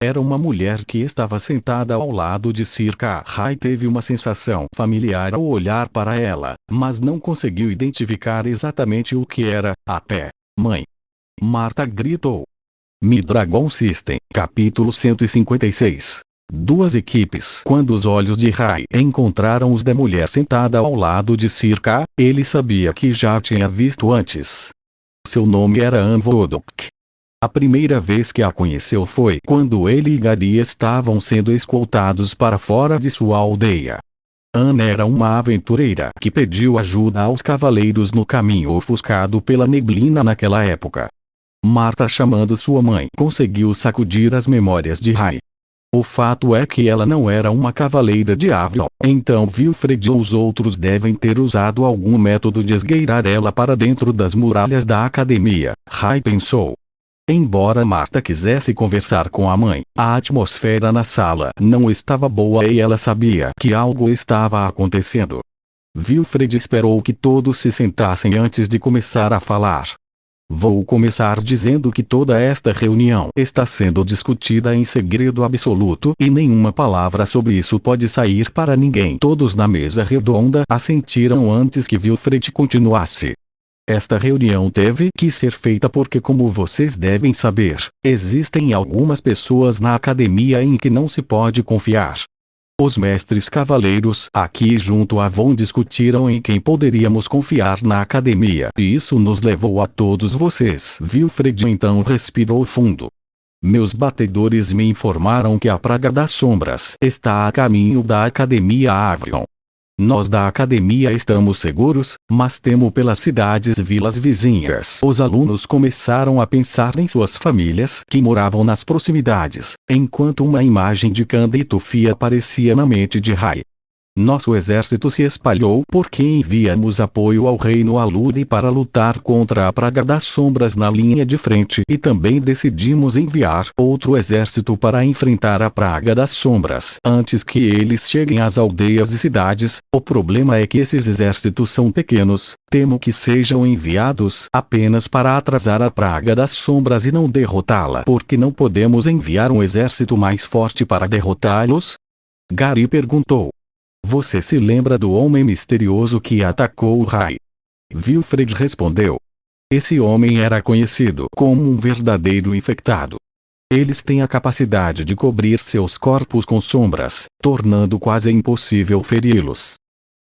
Era uma mulher que estava sentada ao lado de Circa. Rai teve uma sensação familiar ao olhar para ela, mas não conseguiu identificar exatamente o que era, até. Mãe! Marta gritou. Mi-Dragon System, capítulo 156. Duas equipes. Quando os olhos de Rai encontraram os da mulher sentada ao lado de Circa, ele sabia que já tinha visto antes. Seu nome era Anne Vodok. A primeira vez que a conheceu foi quando ele e Gary estavam sendo escoltados para fora de sua aldeia. Anne era uma aventureira que pediu ajuda aos cavaleiros no caminho ofuscado pela neblina naquela época. Marta, chamando sua mãe, conseguiu sacudir as memórias de Rai. O fato é que ela não era uma cavaleira de Avalon, então Wilfred ou os outros devem ter usado algum método de esgueirar ela para dentro das muralhas da academia, Rai pensou. Embora Marta quisesse conversar com a mãe, a atmosfera na sala não estava boa e ela sabia que algo estava acontecendo. Wilfred esperou que todos se sentassem antes de começar a falar. Vou começar dizendo que toda esta reunião está sendo discutida em segredo absoluto e nenhuma palavra sobre isso pode sair para ninguém. Todos na mesa redonda assentiram antes que Wilfred continuasse. Esta reunião teve que ser feita porque, como vocês devem saber, existem algumas pessoas na academia em que não se pode confiar. Os mestres cavaleiros aqui junto a Von discutiram em quem poderíamos confiar na academia. E isso nos levou a todos vocês. Wilfred então respirou fundo. Meus batedores me informaram que a praga das sombras está a caminho da academia Avalon. Nós da academia estamos seguros, mas temo pelas cidades e vilas vizinhas. Os alunos começaram a pensar em suas famílias que moravam nas proximidades, enquanto uma imagem de Candy e Tufi aparecia na mente de Rai. Nosso exército se espalhou porque enviamos apoio ao reino Aluri para lutar contra a praga das sombras na linha de frente e também decidimos enviar outro exército para enfrentar a praga das sombras antes que eles cheguem às aldeias e cidades. O problema é que esses exércitos são pequenos, temo que sejam enviados apenas para atrasar a praga das sombras e não derrotá-la. Porque não podemos enviar um exército mais forte para derrotá-los? Gary perguntou. Você se lembra do homem misterioso que atacou o Rai? Wilfred respondeu. Esse homem era conhecido como um verdadeiro infectado. Eles têm a capacidade de cobrir seus corpos com sombras, tornando quase impossível feri-los.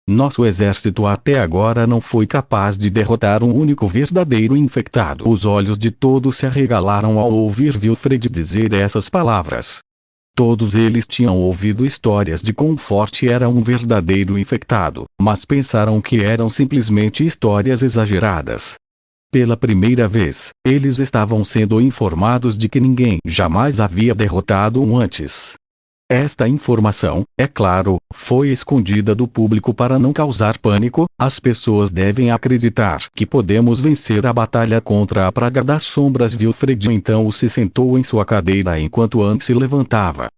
Nosso exército até agora não foi capaz de derrotar um único verdadeiro infectado. Os olhos de todos se arregalaram ao ouvir Wilfred dizer essas palavras. Todos eles tinham ouvido histórias de quão forte era um verdadeiro infectado, mas pensaram que eram simplesmente histórias exageradas. Pela primeira vez, eles estavam sendo informados de que ninguém jamais havia derrotado um antes. Esta informação, é claro, foi escondida do público para não causar pânico. As pessoas devem acreditar que podemos vencer a batalha contra a praga das sombras. Wilfred então se sentou em sua cadeira enquanto Anne se levantava.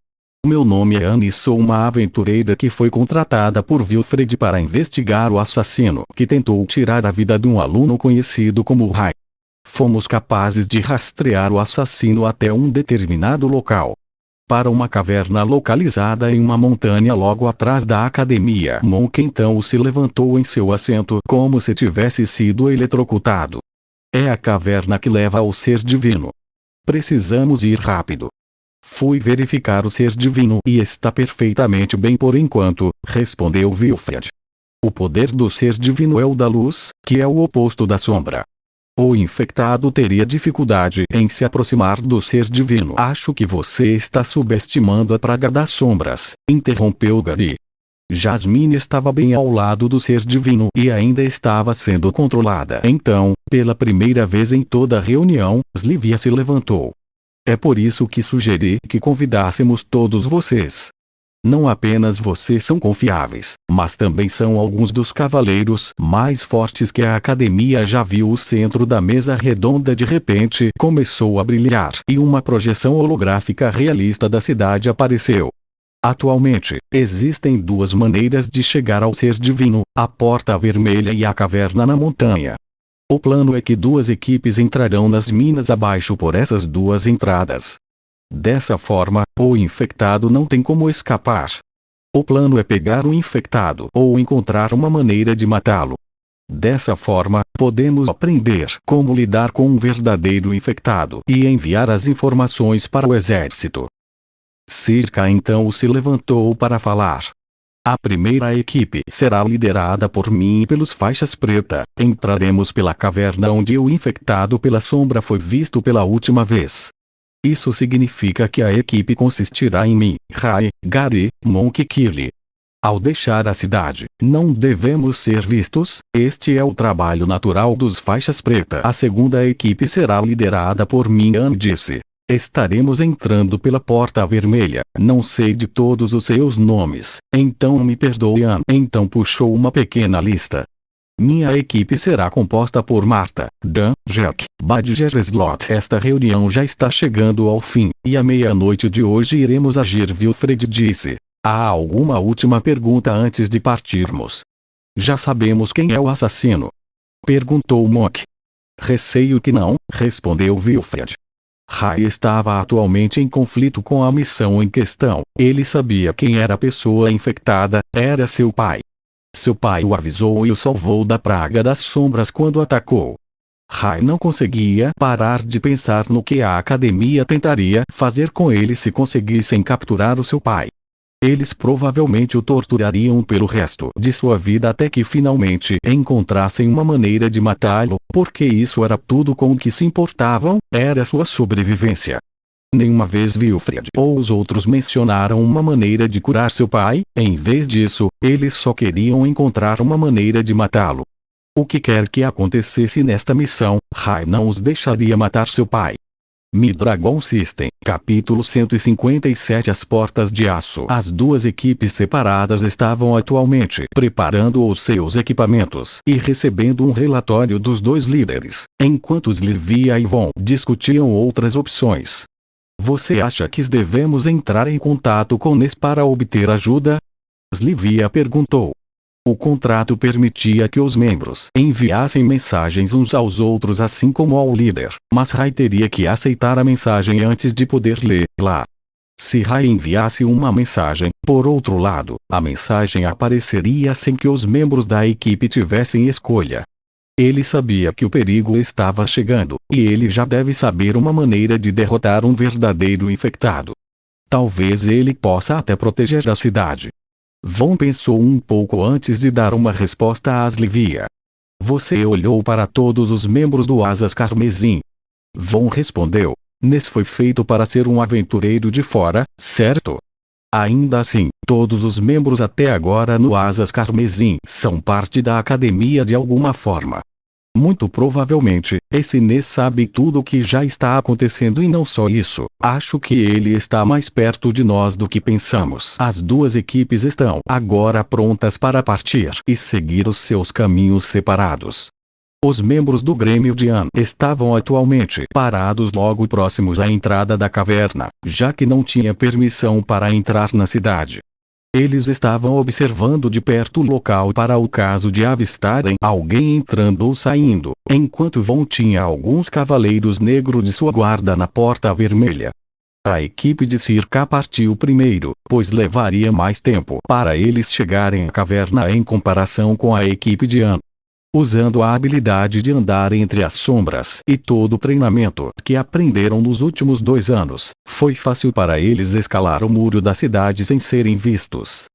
Meu nome é Anne e sou uma aventureira que foi contratada por Wilfred para investigar o assassino que tentou tirar a vida de um aluno conhecido como Rai. Fomos capazes de rastrear o assassino até um determinado local. Para uma caverna localizada em uma montanha logo atrás da academia. Monk então se levantou em seu assento como se tivesse sido eletrocutado. É a caverna que leva ao ser divino. Precisamos ir rápido. Fui verificar o ser divino e está perfeitamente bem por enquanto, respondeu Wilfred. O poder do ser divino é o da luz, que é o oposto da sombra. O infectado teria dificuldade em se aproximar do ser divino. Acho que você está subestimando a praga das sombras, interrompeu Gary. Jasmine estava bem ao lado do ser divino e ainda estava sendo controlada. Então, pela primeira vez em toda a reunião, Slivia se levantou. É por isso que sugeri que convidássemos todos vocês. Não apenas vocês são confiáveis, mas também são alguns dos cavaleiros mais fortes que a academia já viu. O centro da mesa redonda de repente começou a brilhar e uma projeção holográfica realista da cidade apareceu. Atualmente, existem duas maneiras de chegar ao ser divino, a Porta Vermelha e a Caverna na Montanha. O plano é que duas equipes entrarão nas minas abaixo por essas duas entradas. Dessa forma, o infectado não tem como escapar. O plano é pegar o infectado ou encontrar uma maneira de matá-lo. Dessa forma, podemos aprender como lidar com um verdadeiro infectado e enviar as informações para o exército. Circa então se levantou para falar. A primeira equipe será liderada por mim e pelos faixas preta. Entraremos pela caverna onde o infectado pela sombra foi visto pela última vez. Isso significa que a equipe consistirá em mim, Rai, Gary, Monk e Killy. Ao deixar a cidade, não devemos ser vistos. Este é o trabalho natural dos faixas preta. A segunda equipe será liderada por mim, Anne disse. Estaremos entrando pela Porta Vermelha. Não sei de todos os seus nomes, então me perdoe, Anne. Então puxou uma pequena lista. Minha equipe será composta por Marta, Dan, Jack, Badger e Slot. Esta reunião já está chegando ao fim, e à meia-noite de hoje iremos agir. Wilfred disse. Há alguma última pergunta antes de partirmos? Já sabemos quem é o assassino? Perguntou Monk. Receio que não, respondeu Wilfred. Rai estava atualmente em conflito com a missão em questão. Ele sabia quem era a pessoa infectada, era seu pai. Seu pai o avisou e o salvou da praga das sombras quando atacou. Rai não conseguia parar de pensar no que a academia tentaria fazer com ele se conseguissem capturar o seu pai. Eles provavelmente o torturariam pelo resto de sua vida até que finalmente encontrassem uma maneira de matá-lo, porque isso era tudo com o que se importavam, era sua sobrevivência. Nenhuma vez Wilfred ou os outros mencionaram uma maneira de curar seu pai. Em vez disso, eles só queriam encontrar uma maneira de matá-lo. O que quer que acontecesse nesta missão, Rai não os deixaria matar seu pai. Mi-Dragon System, capítulo 157. As portas de aço. As duas equipes separadas estavam atualmente preparando os seus equipamentos e recebendo um relatório dos dois líderes, enquanto Slivia e Von discutiam outras opções. Você acha que devemos entrar em contato com Ness para obter ajuda? Slivia perguntou. O contrato permitia que os membros enviassem mensagens uns aos outros assim como ao líder, mas Rai teria que aceitar a mensagem antes de poder lê-la. Se Rai enviasse uma mensagem, por outro lado, a mensagem apareceria sem que os membros da equipe tivessem escolha. Ele sabia que o perigo estava chegando, e ele já deve saber uma maneira de derrotar um verdadeiro infectado. Talvez ele possa até proteger a cidade. Von pensou um pouco antes de dar uma resposta a Slivia. Você olhou para todos os membros do Asas Carmesim. Von respondeu. Ness foi feito para ser um aventureiro de fora, certo? Ainda assim, todos os membros até agora no Asas Carmesim são parte da academia de alguma forma. Muito provavelmente, esse Ness sabe tudo o que já está acontecendo e não só isso, acho que ele está mais perto de nós do que pensamos. As duas equipes estão agora prontas para partir e seguir os seus caminhos separados. Os membros do Grêmio de An estavam atualmente parados logo próximos à entrada da caverna, já que não tinha permissão para entrar na cidade. Eles estavam observando de perto o local para o caso de avistarem alguém entrando ou saindo, enquanto Von tinha alguns cavaleiros negros de sua guarda na Porta Vermelha. A equipe de Circa partiu primeiro, pois levaria mais tempo para eles chegarem à caverna em comparação com a equipe de An. Usando a habilidade de andar entre as sombras e todo o treinamento que aprenderam nos últimos 2 anos, foi fácil para eles escalar o muro da cidade sem serem vistos.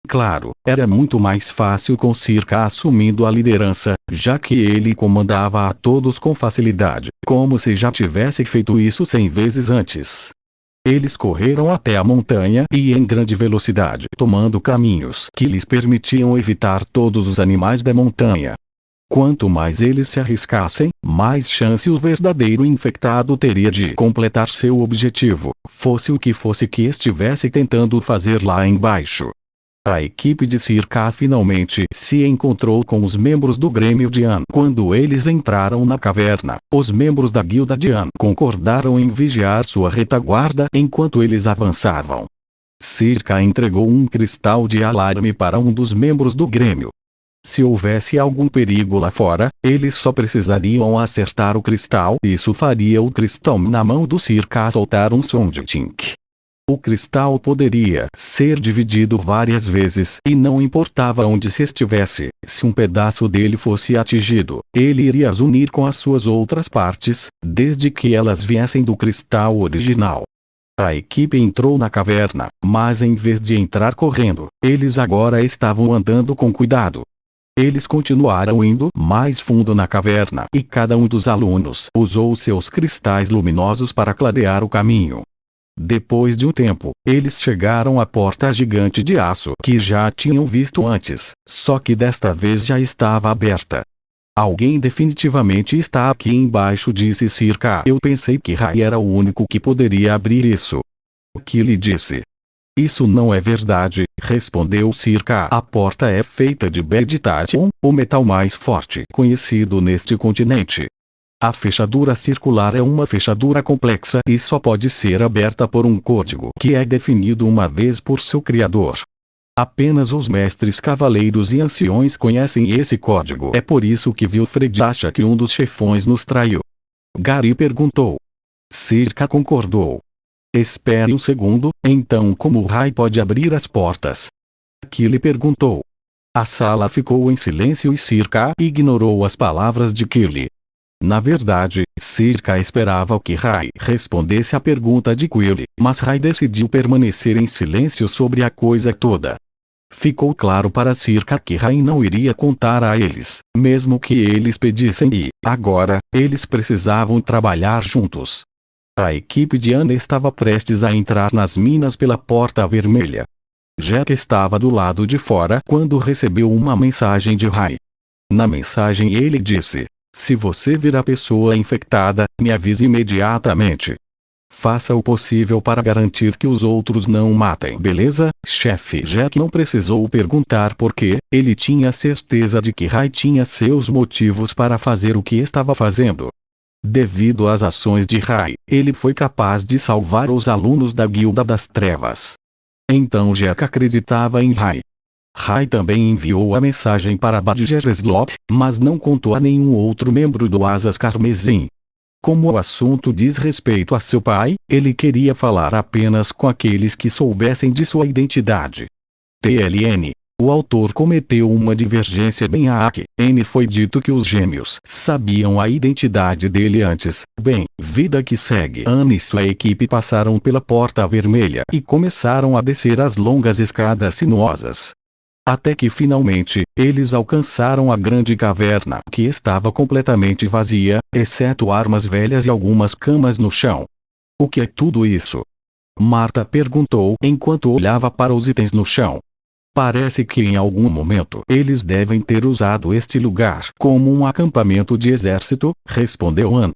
Claro, era muito mais fácil com Circa assumindo a liderança, já que ele comandava a todos com facilidade, como se já tivesse feito isso 100 vezes antes. Eles correram até a montanha e em grande velocidade, tomando caminhos que lhes permitiam evitar todos os animais da montanha. Quanto mais eles se arriscassem, mais chance o verdadeiro infectado teria de completar seu objetivo, fosse o que fosse que estivesse tentando fazer lá embaixo. A equipe de Circa finalmente se encontrou com os membros do Grêmio de An. Quando eles entraram na caverna, os membros da Guilda de An concordaram em vigiar sua retaguarda enquanto eles avançavam. Circa entregou um cristal de alarme para um dos membros do Grêmio. Se houvesse algum perigo lá fora, eles só precisariam acertar o cristal. Isso faria o cristal na mão do Circa soltar um som de tink. O cristal poderia ser dividido várias vezes e não importava onde se estivesse, se um pedaço dele fosse atingido, ele iria as unir com as suas outras partes, desde que elas viessem do cristal original. A equipe entrou na caverna, mas em vez de entrar correndo, eles agora estavam andando com cuidado. Eles continuaram indo mais fundo na caverna e cada um dos alunos usou seus cristais luminosos para clarear o caminho. Depois de um tempo, eles chegaram à porta gigante de aço que já tinham visto antes, só que desta vez já estava aberta. Alguém definitivamente está aqui embaixo, disse Circa. Eu pensei que Rai era o único que poderia abrir isso. O que lhe disse? Isso não é verdade, respondeu Circa. A porta é feita de Bedtatium, o metal mais forte conhecido neste continente. A fechadura circular é uma fechadura complexa e só pode ser aberta por um código que é definido uma vez por seu criador. Apenas os mestres cavaleiros e anciões conhecem esse código. É por isso que Wilfred acha que um dos chefões nos traiu. Gary perguntou. Circa concordou. Espere um segundo, então como Rai pode abrir as portas? Killy perguntou. A sala ficou em silêncio e Circa ignorou as palavras de Killy. Na verdade, Circa esperava que Rai respondesse à pergunta de Killy, mas Rai decidiu permanecer em silêncio sobre a coisa toda. Ficou claro para Circa que Rai não iria contar a eles, mesmo que eles pedissem e, agora, eles precisavam trabalhar juntos. A equipe de Ana estava prestes a entrar nas minas pela Porta Vermelha. Jack estava do lado de fora quando recebeu uma mensagem de Rai. Na mensagem ele disse: Se você vir a pessoa infectada, me avise imediatamente. Faça o possível para garantir que os outros não o matem, beleza, chefe? Jack não precisou perguntar por quê, ele tinha certeza de que Rai tinha seus motivos para fazer o que estava fazendo. Devido às ações de Rai, ele foi capaz de salvar os alunos da Guilda das Trevas. Então Jack acreditava em Rai. Rai também enviou a mensagem para Badger Slot, mas não contou a nenhum outro membro do Asas Carmesim. Como o assunto diz respeito a seu pai, ele queria falar apenas com aqueles que soubessem de sua identidade. TLN. O autor cometeu uma divergência bem aqui. N foi dito que os gêmeos sabiam a identidade dele antes. Bem, vida que segue. Anne e sua equipe passaram pela porta vermelha e começaram a descer as longas escadas sinuosas. Até que finalmente, eles alcançaram a grande caverna que estava completamente vazia, exceto armas velhas e algumas camas no chão. O que é tudo isso? Marta perguntou enquanto olhava para os itens no chão. Parece que em algum momento eles devem ter usado este lugar como um acampamento de exército, respondeu Anne.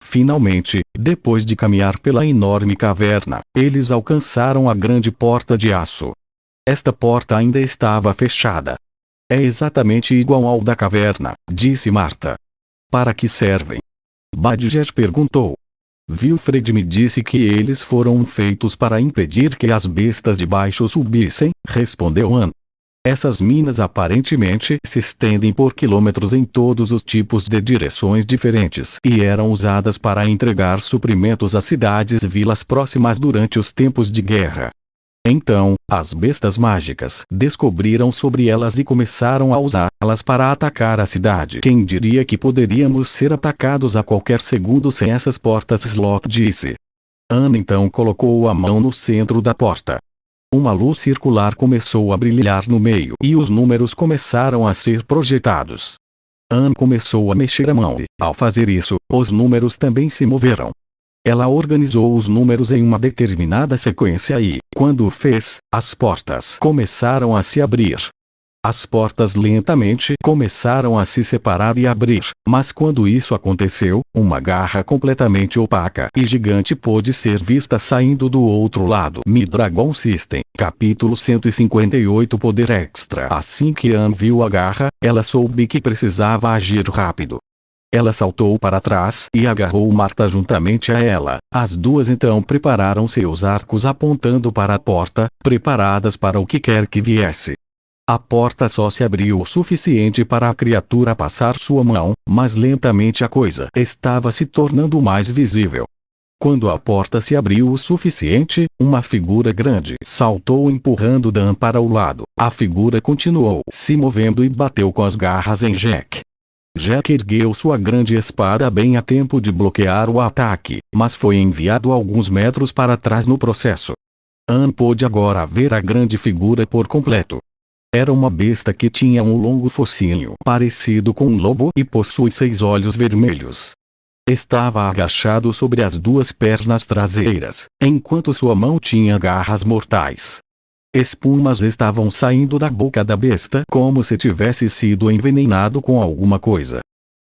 Finalmente, depois de caminhar pela enorme caverna, eles alcançaram a grande porta de aço. Esta porta ainda estava fechada. É exatamente igual ao da caverna, disse Marta. Para que servem? Badger perguntou. Wilfred me disse que eles foram feitos para impedir que as bestas de baixo subissem, respondeu Anne. Essas minas aparentemente se estendem por quilômetros em todos os tipos de direções diferentes e eram usadas para entregar suprimentos às cidades e vilas próximas durante os tempos de guerra. Então, as bestas mágicas descobriram sobre elas e começaram a usá-las para atacar a cidade. Quem diria que poderíamos ser atacados a qualquer segundo sem essas portas? Slot disse. Anne então colocou a mão no centro da porta. Uma luz circular começou a brilhar no meio e os números começaram a ser projetados. Anne começou a mexer a mão e, ao fazer isso, os números também se moveram. Ela organizou os números em uma determinada sequência e, quando o fez, as portas começaram a se abrir. As portas lentamente começaram a se separar e abrir, mas quando isso aconteceu, uma garra completamente opaca e gigante pôde ser vista saindo do outro lado. Mi-Dragon System, capítulo 158 Poder Extra. Assim que Anne viu a garra, ela soube que precisava agir rápido. Ela saltou para trás e agarrou Marta juntamente a ela. As duas então prepararam seus arcos apontando para a porta, preparadas para o que quer que viesse. A porta só se abriu o suficiente para a criatura passar sua mão, mas lentamente a coisa estava se tornando mais visível. Quando a porta se abriu o suficiente, uma figura grande saltou empurrando Dan para o lado. A figura continuou se movendo e bateu com as garras em Jack. Jack ergueu sua grande espada bem a tempo de bloquear o ataque, mas foi enviado alguns metros para trás no processo. Anne pôde agora ver a grande figura por completo. Era uma besta que tinha um longo focinho parecido com um lobo e possui 6 olhos vermelhos. Estava agachado sobre as 2 pernas traseiras, enquanto sua mão tinha garras mortais. Espumas estavam saindo da boca da besta como se tivesse sido envenenado com alguma coisa.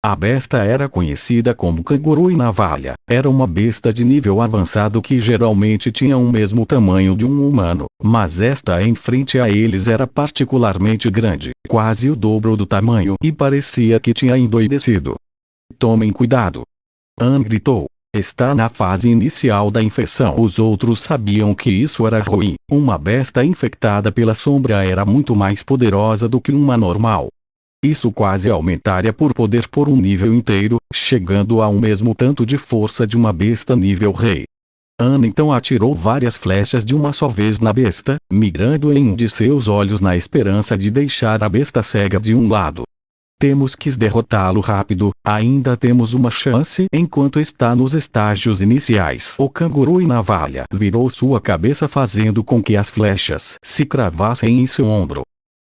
A besta era conhecida como canguru e navalha. Era uma besta de nível avançado que geralmente tinha o mesmo tamanho de um humano, mas esta em frente a eles era particularmente grande, quase o dobro do tamanho, e parecia que tinha endoidecido. Tomem cuidado! Anne gritou. Está na fase inicial da infecção. Os outros sabiam que isso era ruim. Uma besta infectada pela sombra era muito mais poderosa do que uma normal. Isso quase aumentaria por poder por um nível inteiro, chegando ao mesmo tanto de força de uma besta nível rei. Anne então atirou várias flechas de uma só vez na besta, mirando em um de seus olhos na esperança de deixar a besta cega de um lado. Temos que derrotá-lo rápido, ainda temos uma chance enquanto está nos estágios iniciais. O canguru e navalha virou sua cabeça fazendo com que as flechas se cravassem em seu ombro.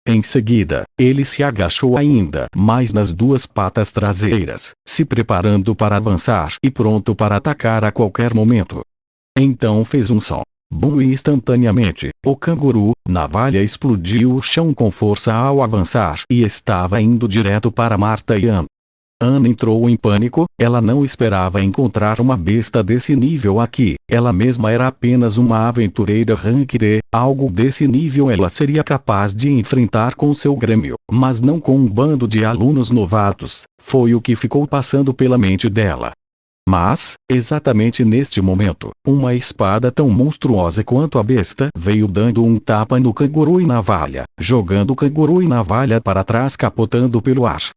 Em seguida, ele se agachou ainda mais nas 2 patas traseiras, se preparando para avançar e pronto para atacar a qualquer momento. Então fez um som. Bum, e instantaneamente, o canguru, navalha explodiu o chão com força ao avançar e estava indo direto para Marta e Anne. Anne entrou em pânico, ela não esperava encontrar uma besta desse nível aqui, ela mesma era apenas uma aventureira rank D, algo desse nível ela seria capaz de enfrentar com seu grêmio, mas não com um bando de alunos novatos, foi o que ficou passando pela mente dela. Mas, exatamente neste momento, uma espada tão monstruosa quanto a besta veio dando um tapa no canguru e navalha, jogando o canguru e navalha para trás capotando pelo ar.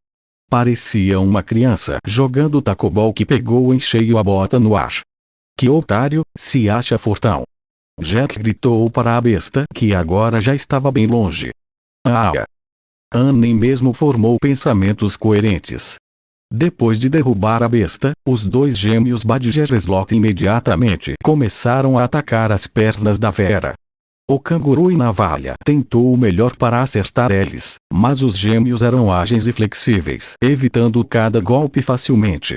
Parecia uma criança jogando tacobol que pegou em cheio a bota no ar. Que otário, se acha fortão! Jack gritou para a besta que agora já estava bem longe. Ah! Anne nem mesmo formou pensamentos coerentes. Depois de derrubar a besta, os dois gêmeos Badger Slot imediatamente começaram a atacar as pernas da fera. O canguru e navalha tentou o melhor para acertar eles, mas os gêmeos eram ágeis e flexíveis, evitando cada golpe facilmente.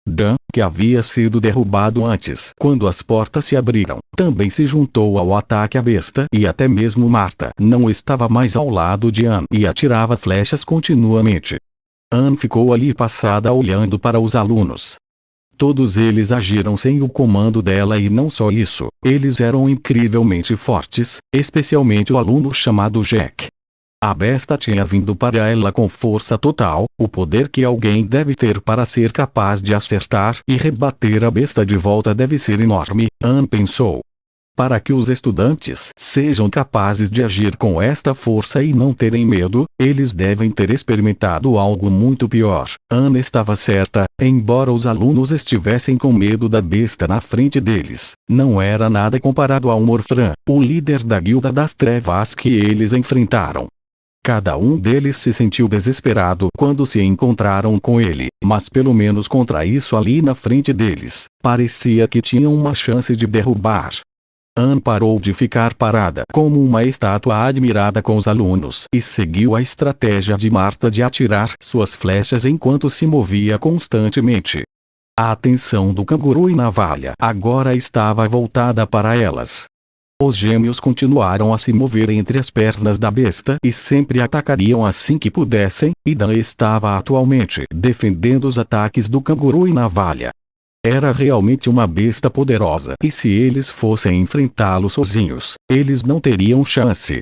Dan, que havia sido derrubado antes quando as portas se abriram, também se juntou ao ataque à besta e até mesmo Marta não estava mais ao lado de Anne e atirava flechas continuamente. Anne ficou ali passada olhando para os alunos. Todos eles agiram sem o comando dela e não só isso, eles eram incrivelmente fortes, especialmente o aluno chamado Jack. A besta tinha vindo para ela com força total, o poder que alguém deve ter para ser capaz de acertar e rebater a besta de volta deve ser enorme, Anne pensou. Para que os estudantes sejam capazes de agir com esta força e não terem medo, eles devem ter experimentado algo muito pior. Anne estava certa, embora os alunos estivessem com medo da besta na frente deles, não era nada comparado ao Morfran, o líder da Guilda das Trevas que eles enfrentaram. Cada um deles se sentiu desesperado quando se encontraram com ele, mas pelo menos contra isso ali na frente deles, parecia que tinham uma chance de derrubar. Anne parou de ficar parada como uma estátua admirada com os alunos e seguiu a estratégia de Marta de atirar suas flechas enquanto se movia constantemente. A atenção do canguru e navalha agora estava voltada para elas. Os gêmeos continuaram a se mover entre as pernas da besta e sempre atacariam assim que pudessem, e Dan estava atualmente defendendo os ataques do canguru e navalha. Era realmente uma besta poderosa e se eles fossem enfrentá-lo sozinhos, eles não teriam chance.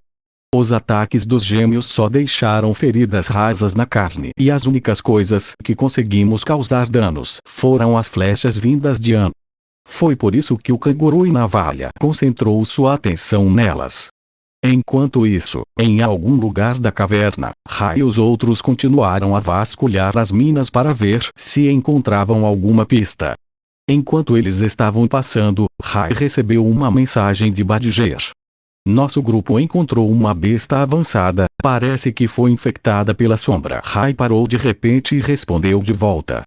Os ataques dos gêmeos só deixaram feridas rasas na carne e as únicas coisas que conseguimos causar danos foram as flechas vindas de Anne. Foi por isso que o canguru e navalha concentrou sua atenção nelas. Enquanto isso, em algum lugar da caverna, Rai e os outros continuaram a vasculhar as minas para ver se encontravam alguma pista. Enquanto eles estavam passando, Rai recebeu uma mensagem de Badger. Nosso grupo encontrou uma besta avançada, parece que foi infectada pela sombra. Rai parou de repente e respondeu de volta.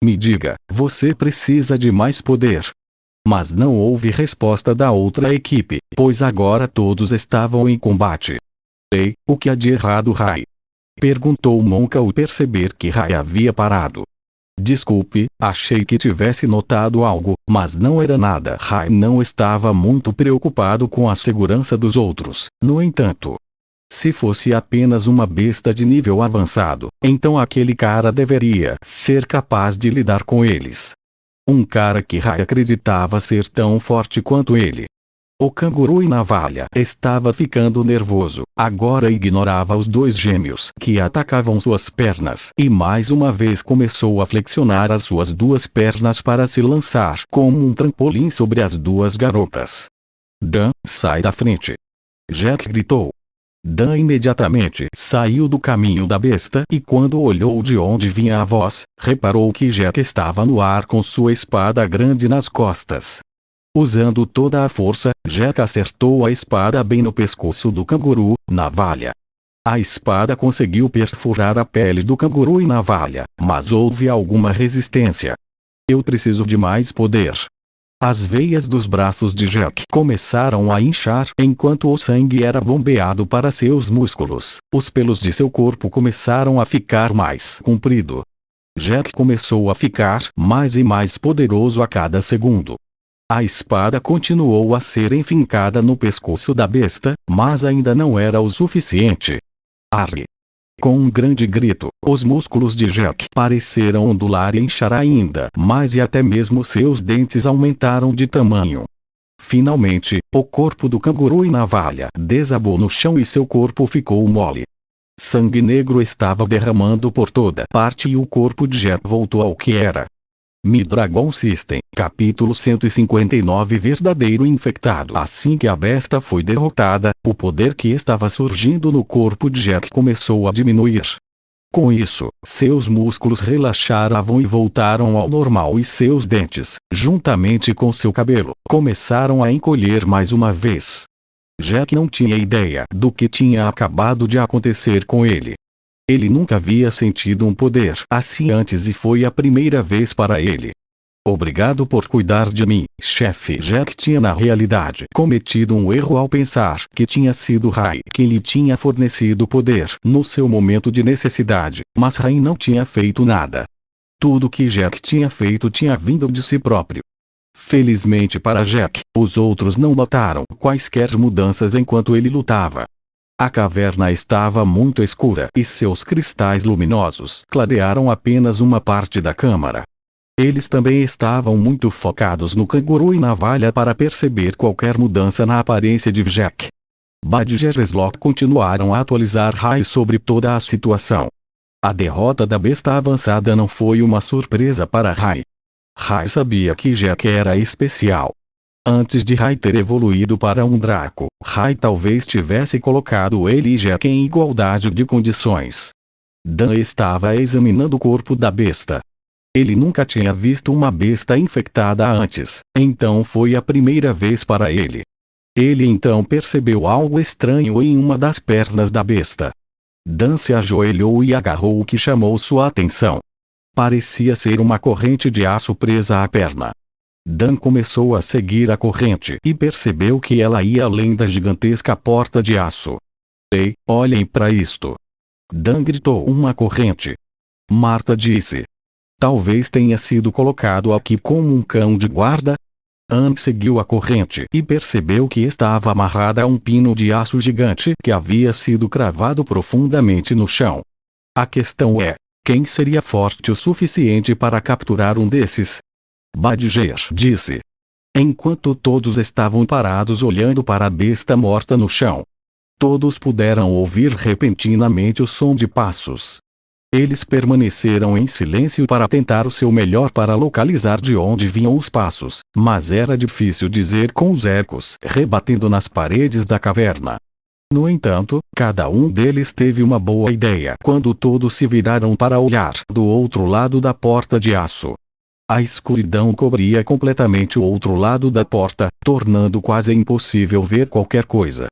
Me diga, você precisa de mais poder. Mas não houve resposta da outra equipe, pois agora todos estavam em combate. Ei, o que há de errado, Rai? Perguntou Monka ao perceber que Rai havia parado. Desculpe, achei que tivesse notado algo, mas não era nada. Rai não estava muito preocupado com a segurança dos outros, no entanto. Se fosse apenas uma besta de nível avançado, então aquele cara deveria ser capaz de lidar com eles. Um cara que Rai acreditava ser tão forte quanto ele. O canguru e navalha estava ficando nervoso, agora ignorava os dois gêmeos que atacavam suas pernas e mais uma vez começou a flexionar as suas duas pernas para se lançar como um trampolim sobre as duas garotas. Dan, sai da frente! Jack gritou. Dan imediatamente saiu do caminho da besta e quando olhou de onde vinha a voz, reparou que Jack estava no ar com sua espada grande nas costas. Usando toda a força, Jack acertou a espada bem no pescoço do canguru, navalha. A espada conseguiu perfurar a pele do canguru e navalha, mas houve alguma resistência. Eu preciso de mais poder. As veias dos braços de Jack começaram a inchar enquanto o sangue era bombeado para seus músculos. Os pelos de seu corpo começaram a ficar mais comprido. Jack começou a ficar mais e mais poderoso a cada segundo. A espada continuou a ser enfincada no pescoço da besta, mas ainda não era o suficiente. Arre! Com um grande grito, os músculos de Jack pareceram ondular e inchar ainda mais e até mesmo seus dentes aumentaram de tamanho. Finalmente, o corpo do canguru e navalha desabou no chão e seu corpo ficou mole. Sangue negro estava derramando por toda parte e o corpo de Jack voltou ao que era. Mi-Dragon System, capítulo 159. Verdadeiro infectado. Assim que a besta foi derrotada, o poder que estava surgindo no corpo de Jack começou a diminuir. Com isso, seus músculos relaxaram e voltaram ao normal e seus dentes, juntamente com seu cabelo, começaram a encolher mais uma vez. Jack não tinha ideia do que tinha acabado de acontecer com ele. Ele nunca havia sentido um poder assim antes e foi a primeira vez para ele. Obrigado por cuidar de mim, chefe. Jack tinha na realidade cometido um erro ao pensar que tinha sido Rai quem lhe tinha fornecido poder no seu momento de necessidade, mas Rai não tinha feito nada. Tudo que Jack tinha feito tinha vindo de si próprio. Felizmente para Jack, os outros não notaram quaisquer mudanças enquanto ele lutava. A caverna estava muito escura e seus cristais luminosos clarearam apenas uma parte da câmara. Eles também estavam muito focados no canguru e navalha para perceber qualquer mudança na aparência de Jack. Badger e Sloth continuaram a atualizar Rai sobre toda a situação. A derrota da besta avançada não foi uma surpresa para Rai. Rai sabia que Jack era especial. Antes de Rai ter evoluído para um Draco, Rai talvez tivesse colocado ele e Jack em igualdade de condições. Dan estava examinando o corpo da besta. Ele nunca tinha visto uma besta infectada antes, então foi a primeira vez para ele. Ele então percebeu algo estranho em uma das pernas da besta. Dan se ajoelhou e agarrou o que chamou sua atenção. Parecia ser uma corrente de aço presa à perna. Dan começou a seguir a corrente e percebeu que ela ia além da gigantesca porta de aço. Ei, olhem para isto! Dan gritou uma corrente. Marta disse. Talvez tenha sido colocado aqui como um cão de guarda? Anne seguiu a corrente e percebeu que estava amarrada a um pino de aço gigante que havia sido cravado profundamente no chão. A questão é, quem seria forte o suficiente para capturar um desses? Badger disse. Enquanto todos estavam parados olhando para a besta morta no chão. Todos puderam ouvir repentinamente o som de passos. Eles permaneceram em silêncio para tentar o seu melhor para localizar de onde vinham os passos, mas era difícil dizer com os ecos rebatendo nas paredes da caverna. No entanto, cada um deles teve uma boa ideia quando todos se viraram para olhar do outro lado da porta de aço. A escuridão cobria completamente o outro lado da porta, tornando quase impossível ver qualquer coisa.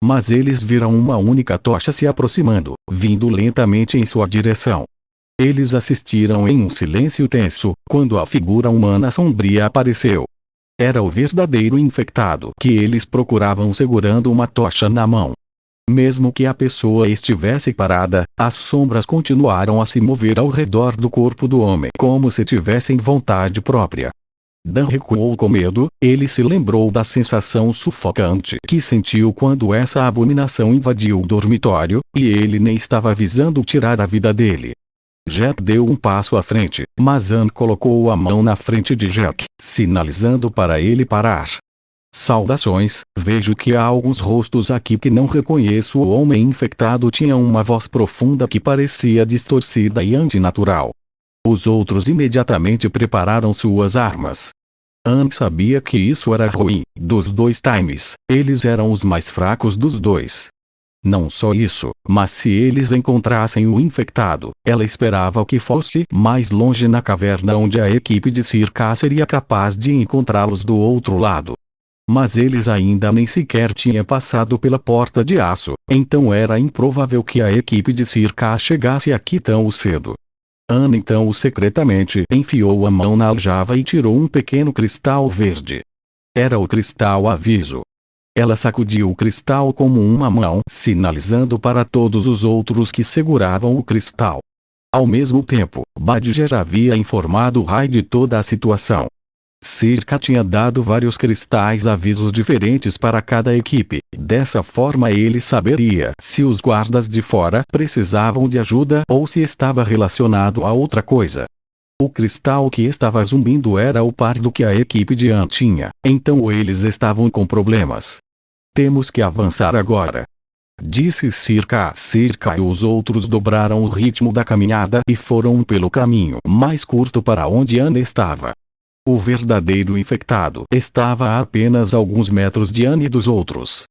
Mas eles viram uma única tocha se aproximando, vindo lentamente em sua direção. Eles assistiram em um silêncio tenso, quando a figura humana sombria apareceu. Era o verdadeiro infectado que eles procuravam segurando uma tocha na mão. Mesmo que a pessoa estivesse parada, as sombras continuaram a se mover ao redor do corpo do homem como se tivessem vontade própria. Dan recuou com medo, ele se lembrou da sensação sufocante que sentiu quando essa abominação invadiu o dormitório, e ele nem estava visando tirar a vida dele. Jack deu um passo à frente, mas Anne colocou a mão na frente de Jack, sinalizando para ele parar. Saudações, vejo que há alguns rostos aqui que não reconheço. O homem infectado tinha uma voz profunda que parecia distorcida e antinatural. Os outros imediatamente prepararam suas armas. Anne sabia que isso era ruim. Dos dois times, eles eram os mais fracos dos dois. Não só isso, mas se eles encontrassem o infectado, ela esperava que fosse mais longe na caverna onde a equipe de Circa seria capaz de encontrá-los do outro lado. Mas eles ainda nem sequer tinham passado pela porta de aço, então era improvável que a equipe de Circa chegasse aqui tão cedo. Anne então secretamente enfiou a mão na aljava e tirou um pequeno cristal verde. Era o cristal aviso. Ela sacudiu o cristal como uma mão, sinalizando para todos os outros que seguravam o cristal. Ao mesmo tempo, Badger havia informado Rai de toda a situação. Circa tinha dado vários cristais avisos diferentes para cada equipe. Dessa forma ele saberia se os guardas de fora precisavam de ajuda ou se estava relacionado a outra coisa. O cristal que estava zumbindo era o par do que a equipe de An tinha, então eles estavam com problemas. Temos que avançar agora, disse Circa. Circa e os outros dobraram o ritmo da caminhada e foram pelo caminho mais curto para onde An estava. O verdadeiro infectado estava a apenas alguns metros de An e dos outros.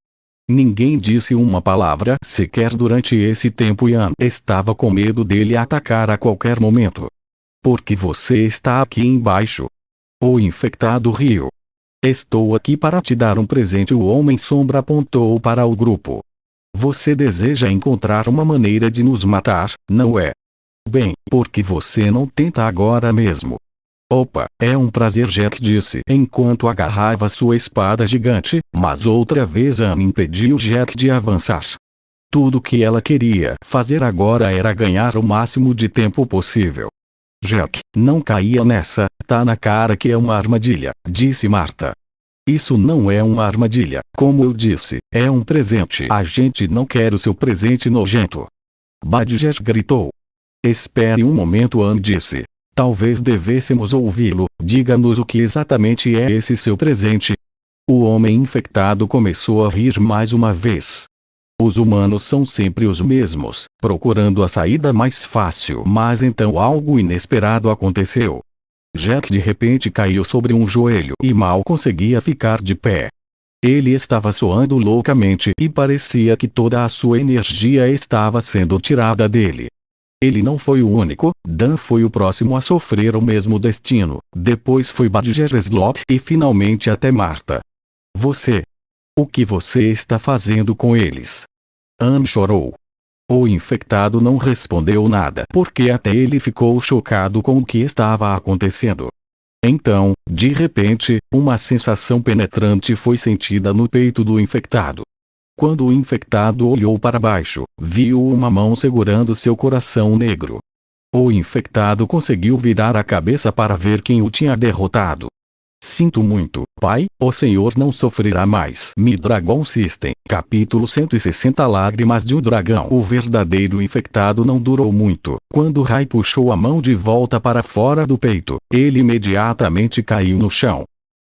Ninguém disse uma palavra sequer durante esse tempo e An estava com medo dele atacar a qualquer momento. Por que você está aqui embaixo? O infectado riu. Estou aqui para te dar um presente. O Homem-Sombra apontou para o grupo. Você deseja encontrar uma maneira de nos matar, não é? Bem, por que você não tenta agora mesmo? Opa, é um prazer, Jack disse enquanto agarrava sua espada gigante, mas outra vez Anne impediu Jack de avançar. Tudo o que ela queria fazer agora era ganhar o máximo de tempo possível. Jack, não caia nessa, tá na cara que é uma armadilha, disse Marta. Isso não é uma armadilha, como eu disse, é um presente. A gente não quer o seu presente nojento. Badger gritou. Espere um momento, Anne disse. Talvez devêssemos ouvi-lo. Diga-nos o que exatamente é esse seu presente. O homem infectado começou a rir mais uma vez. Os humanos são sempre os mesmos, procurando a saída mais fácil. Mas então algo inesperado aconteceu. Jack de repente caiu sobre um joelho e mal conseguia ficar de pé. Ele estava suando loucamente e parecia que toda a sua energia estava sendo tirada dele. Ele não foi o único, Dan foi o próximo a sofrer o mesmo destino, depois foi Badger Slot e finalmente até Marta. Você. O que você está fazendo com eles? Anne chorou. O infectado não respondeu nada porque até ele ficou chocado com o que estava acontecendo. Então, de repente, uma sensação penetrante foi sentida no peito do infectado. Quando o infectado olhou para baixo, viu uma mão segurando seu coração negro. O infectado conseguiu virar a cabeça para ver quem o tinha derrotado. Sinto muito, pai, o senhor não sofrerá mais. Mi-Dragon System, capítulo 160 Lágrimas de um Dragão. O verdadeiro infectado não durou muito. Quando Rai puxou a mão de volta para fora do peito, ele imediatamente caiu no chão.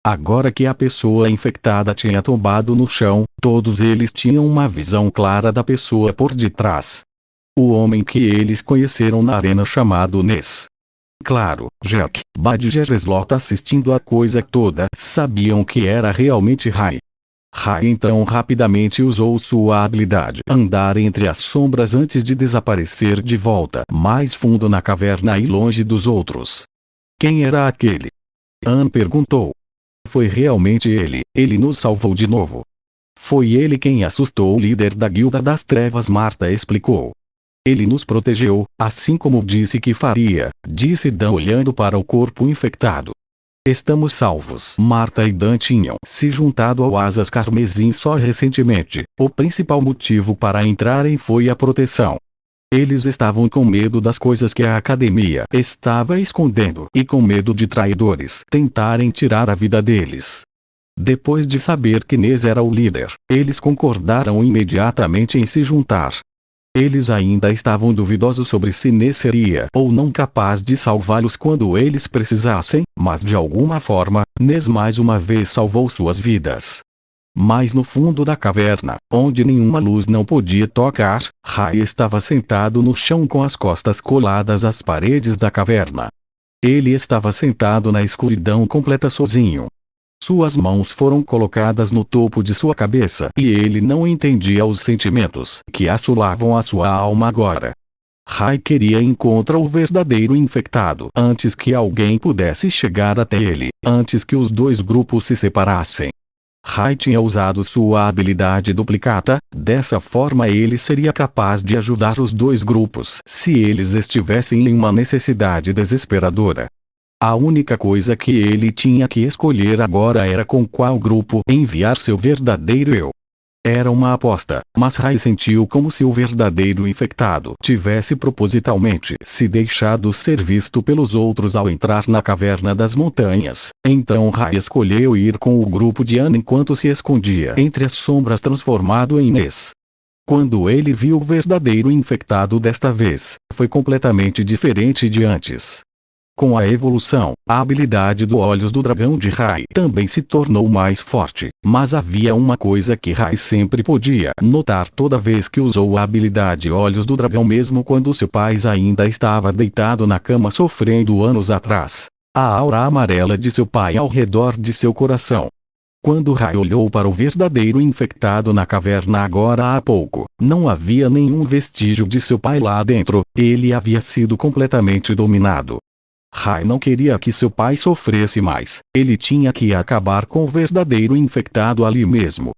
Agora que a pessoa infectada tinha tombado no chão, todos eles tinham uma visão clara da pessoa por detrás. O homem que eles conheceram na arena chamado Ness. Claro, Jack, Badger Slot assistindo a coisa toda, sabiam que era realmente Rai. Rai então rapidamente usou sua habilidade andar entre as sombras antes de desaparecer de volta mais fundo na caverna e longe dos outros. Quem era aquele? Anne perguntou. Foi realmente ele nos salvou de novo. Foi ele quem assustou o líder da Guilda das Trevas, Marta explicou. Ele nos protegeu, assim como disse que faria, disse Dan olhando para o corpo infectado. Estamos salvos. Marta e Dan tinham se juntado ao Asas Carmesim só recentemente. O principal motivo para entrarem foi a proteção. Eles estavam com medo das coisas que a academia estava escondendo e com medo de traidores tentarem tirar a vida deles. Depois de saber que Ness era o líder, eles concordaram imediatamente em se juntar. Eles ainda estavam duvidosos sobre se Ness seria ou não capaz de salvá-los quando eles precisassem, mas de alguma forma, Ness mais uma vez salvou suas vidas. Mas no fundo da caverna, onde nenhuma luz não podia tocar, Rai estava sentado no chão com as costas coladas às paredes da caverna. Ele estava sentado na escuridão completa sozinho. Suas mãos foram colocadas no topo de sua cabeça e ele não entendia os sentimentos que assolavam a sua alma agora. Rai queria encontrar o verdadeiro infectado antes que alguém pudesse chegar até ele, antes que os dois grupos se separassem. Rai tinha usado sua habilidade duplicata, dessa forma ele seria capaz de ajudar os dois grupos se eles estivessem em uma necessidade desesperadora. A única coisa que ele tinha que escolher agora era com qual grupo enviar seu verdadeiro eu. Era uma aposta, mas Rai sentiu como se o verdadeiro infectado tivesse propositalmente se deixado ser visto pelos outros ao entrar na caverna das montanhas. Então Rai escolheu ir com o grupo de Anne enquanto se escondia entre as sombras, transformado em Ness. Quando ele viu o verdadeiro infectado desta vez, foi completamente diferente de antes. Com a evolução, a habilidade do Olhos do Dragão de Rai também se tornou mais forte, mas havia uma coisa que Rai sempre podia notar toda vez que usou a habilidade Olhos do Dragão, mesmo quando seu pai ainda estava deitado na cama sofrendo anos atrás: a aura amarela de seu pai ao redor de seu coração. Quando Rai olhou para o verdadeiro infectado na caverna agora há pouco, não havia nenhum vestígio de seu pai lá dentro, ele havia sido completamente dominado. Rai não queria que seu pai sofresse mais, ele tinha que acabar com o verdadeiro infectado ali mesmo.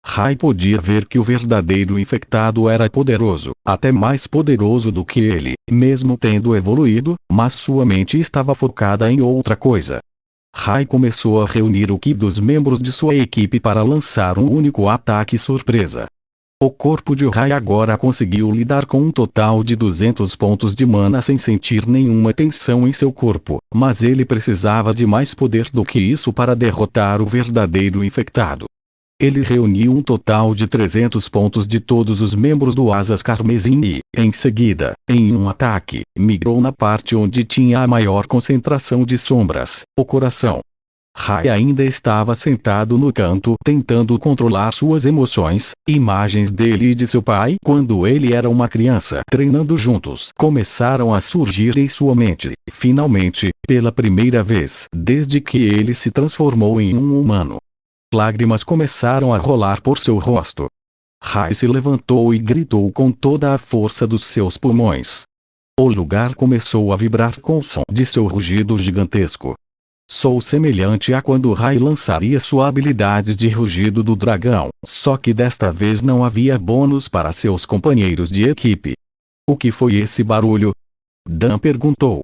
Rai podia ver que o verdadeiro infectado era poderoso, até mais poderoso do que ele, mesmo tendo evoluído, mas sua mente estava focada em outra coisa. Rai começou a reunir o ki dos membros de sua equipe para lançar um único ataque surpresa. O corpo de Rai agora conseguiu lidar com um total de 200 pontos de mana sem sentir nenhuma tensão em seu corpo, mas ele precisava de mais poder do que isso para derrotar o verdadeiro infectado. Ele reuniu um total de 300 pontos de todos os membros do Asas Carmesim e, em seguida, em um ataque, migrou na parte onde tinha a maior concentração de sombras, o coração. Rai ainda estava sentado no canto tentando controlar suas emoções. Imagens dele e de seu pai quando ele era uma criança treinando juntos começaram a surgir em sua mente, finalmente, pela primeira vez desde que ele se transformou em um humano. Lágrimas começaram a rolar por seu rosto. Rai se levantou e gritou com toda a força dos seus pulmões. O lugar começou a vibrar com o som de seu rugido gigantesco. Sou semelhante a quando Rai lançaria sua habilidade de rugido do dragão, só que desta vez não havia bônus para seus companheiros de equipe. O que foi esse barulho? Dan perguntou.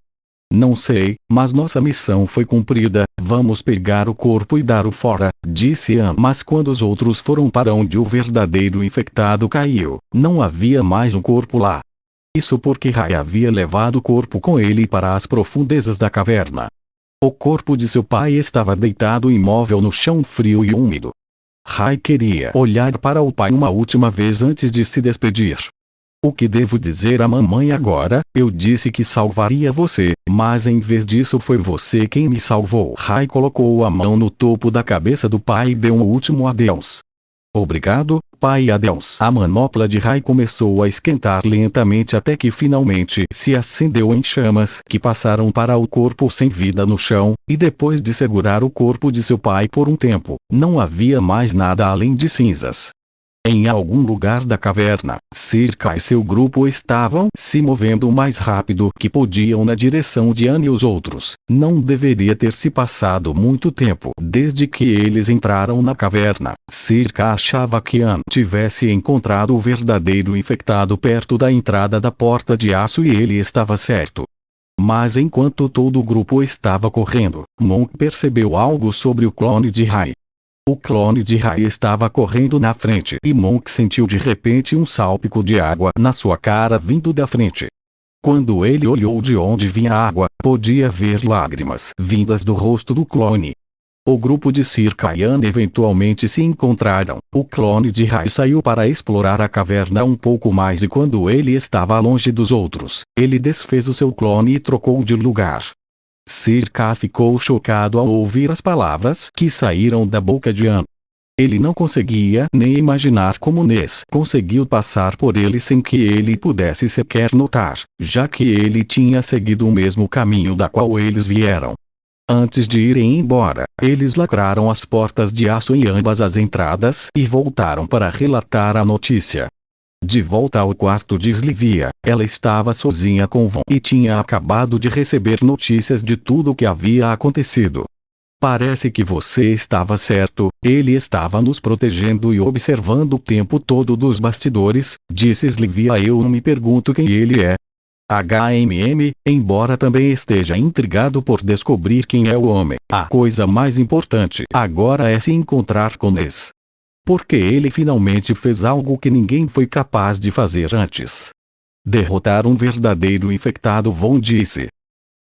Não sei, mas nossa missão foi cumprida, vamos pegar o corpo e dar-o fora, disse Anne. Mas quando os outros foram para onde o verdadeiro infectado caiu, não havia mais um corpo lá. Isso porque Rai havia levado o corpo com ele para as profundezas da caverna. O corpo de seu pai estava deitado imóvel no chão frio e úmido. Rai queria olhar para o pai uma última vez antes de se despedir. O que devo dizer à mamãe agora? Eu disse que salvaria você, mas em vez disso foi você quem me salvou. Rai colocou a mão no topo da cabeça do pai e deu um último adeus. Obrigado, pai, adeus. A manopla de Rai começou a esquentar lentamente até que finalmente se acendeu em chamas que passaram para o corpo sem vida no chão, e depois de segurar o corpo de seu pai por um tempo, não havia mais nada além de cinzas. Em algum lugar da caverna, Circa e seu grupo estavam se movendo o mais rápido que podiam na direção de Anne e os outros. Não deveria ter se passado muito tempo desde que eles entraram na caverna. Circa achava que Anne tivesse encontrado o verdadeiro infectado perto da entrada da porta de aço e ele estava certo. Mas enquanto todo o grupo estava correndo, Monk percebeu algo sobre o clone de Rai. O clone de Rai estava correndo na frente e Monk sentiu de repente um salpico de água na sua cara vindo da frente. Quando ele olhou de onde vinha a água, podia ver lágrimas vindas do rosto do clone. O grupo de Circa e Anne eventualmente se encontraram. O clone de Rai saiu para explorar a caverna um pouco mais e quando ele estava longe dos outros, ele desfez o seu clone e trocou de lugar. Circa ficou chocado ao ouvir as palavras que saíram da boca de Anne. Ele não conseguia nem imaginar como Ness conseguiu passar por ele sem que ele pudesse sequer notar, já que ele tinha seguido o mesmo caminho da qual eles vieram. Antes de irem embora, eles lacraram as portas de aço em ambas as entradas e voltaram para relatar a notícia. De volta ao quarto de Slivia, ela estava sozinha com Von e tinha acabado de receber notícias de tudo o que havia acontecido. Parece que você estava certo, ele estava nos protegendo e observando o tempo todo dos bastidores, disse Slivia. Eu não me pergunto quem ele é. Embora também esteja intrigado por descobrir quem é o homem, a coisa mais importante agora é se encontrar com Ness. Porque ele finalmente fez algo que ninguém foi capaz de fazer antes. Derrotar um verdadeiro infectado, Von disse.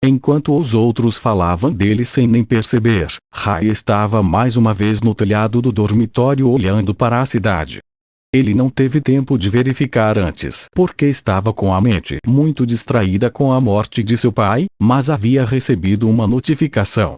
Enquanto os outros falavam dele sem nem perceber, Rai estava mais uma vez no telhado do dormitório olhando para a cidade. Ele não teve tempo de verificar antes, porque estava com a mente muito distraída com a morte de seu pai, mas havia recebido uma notificação.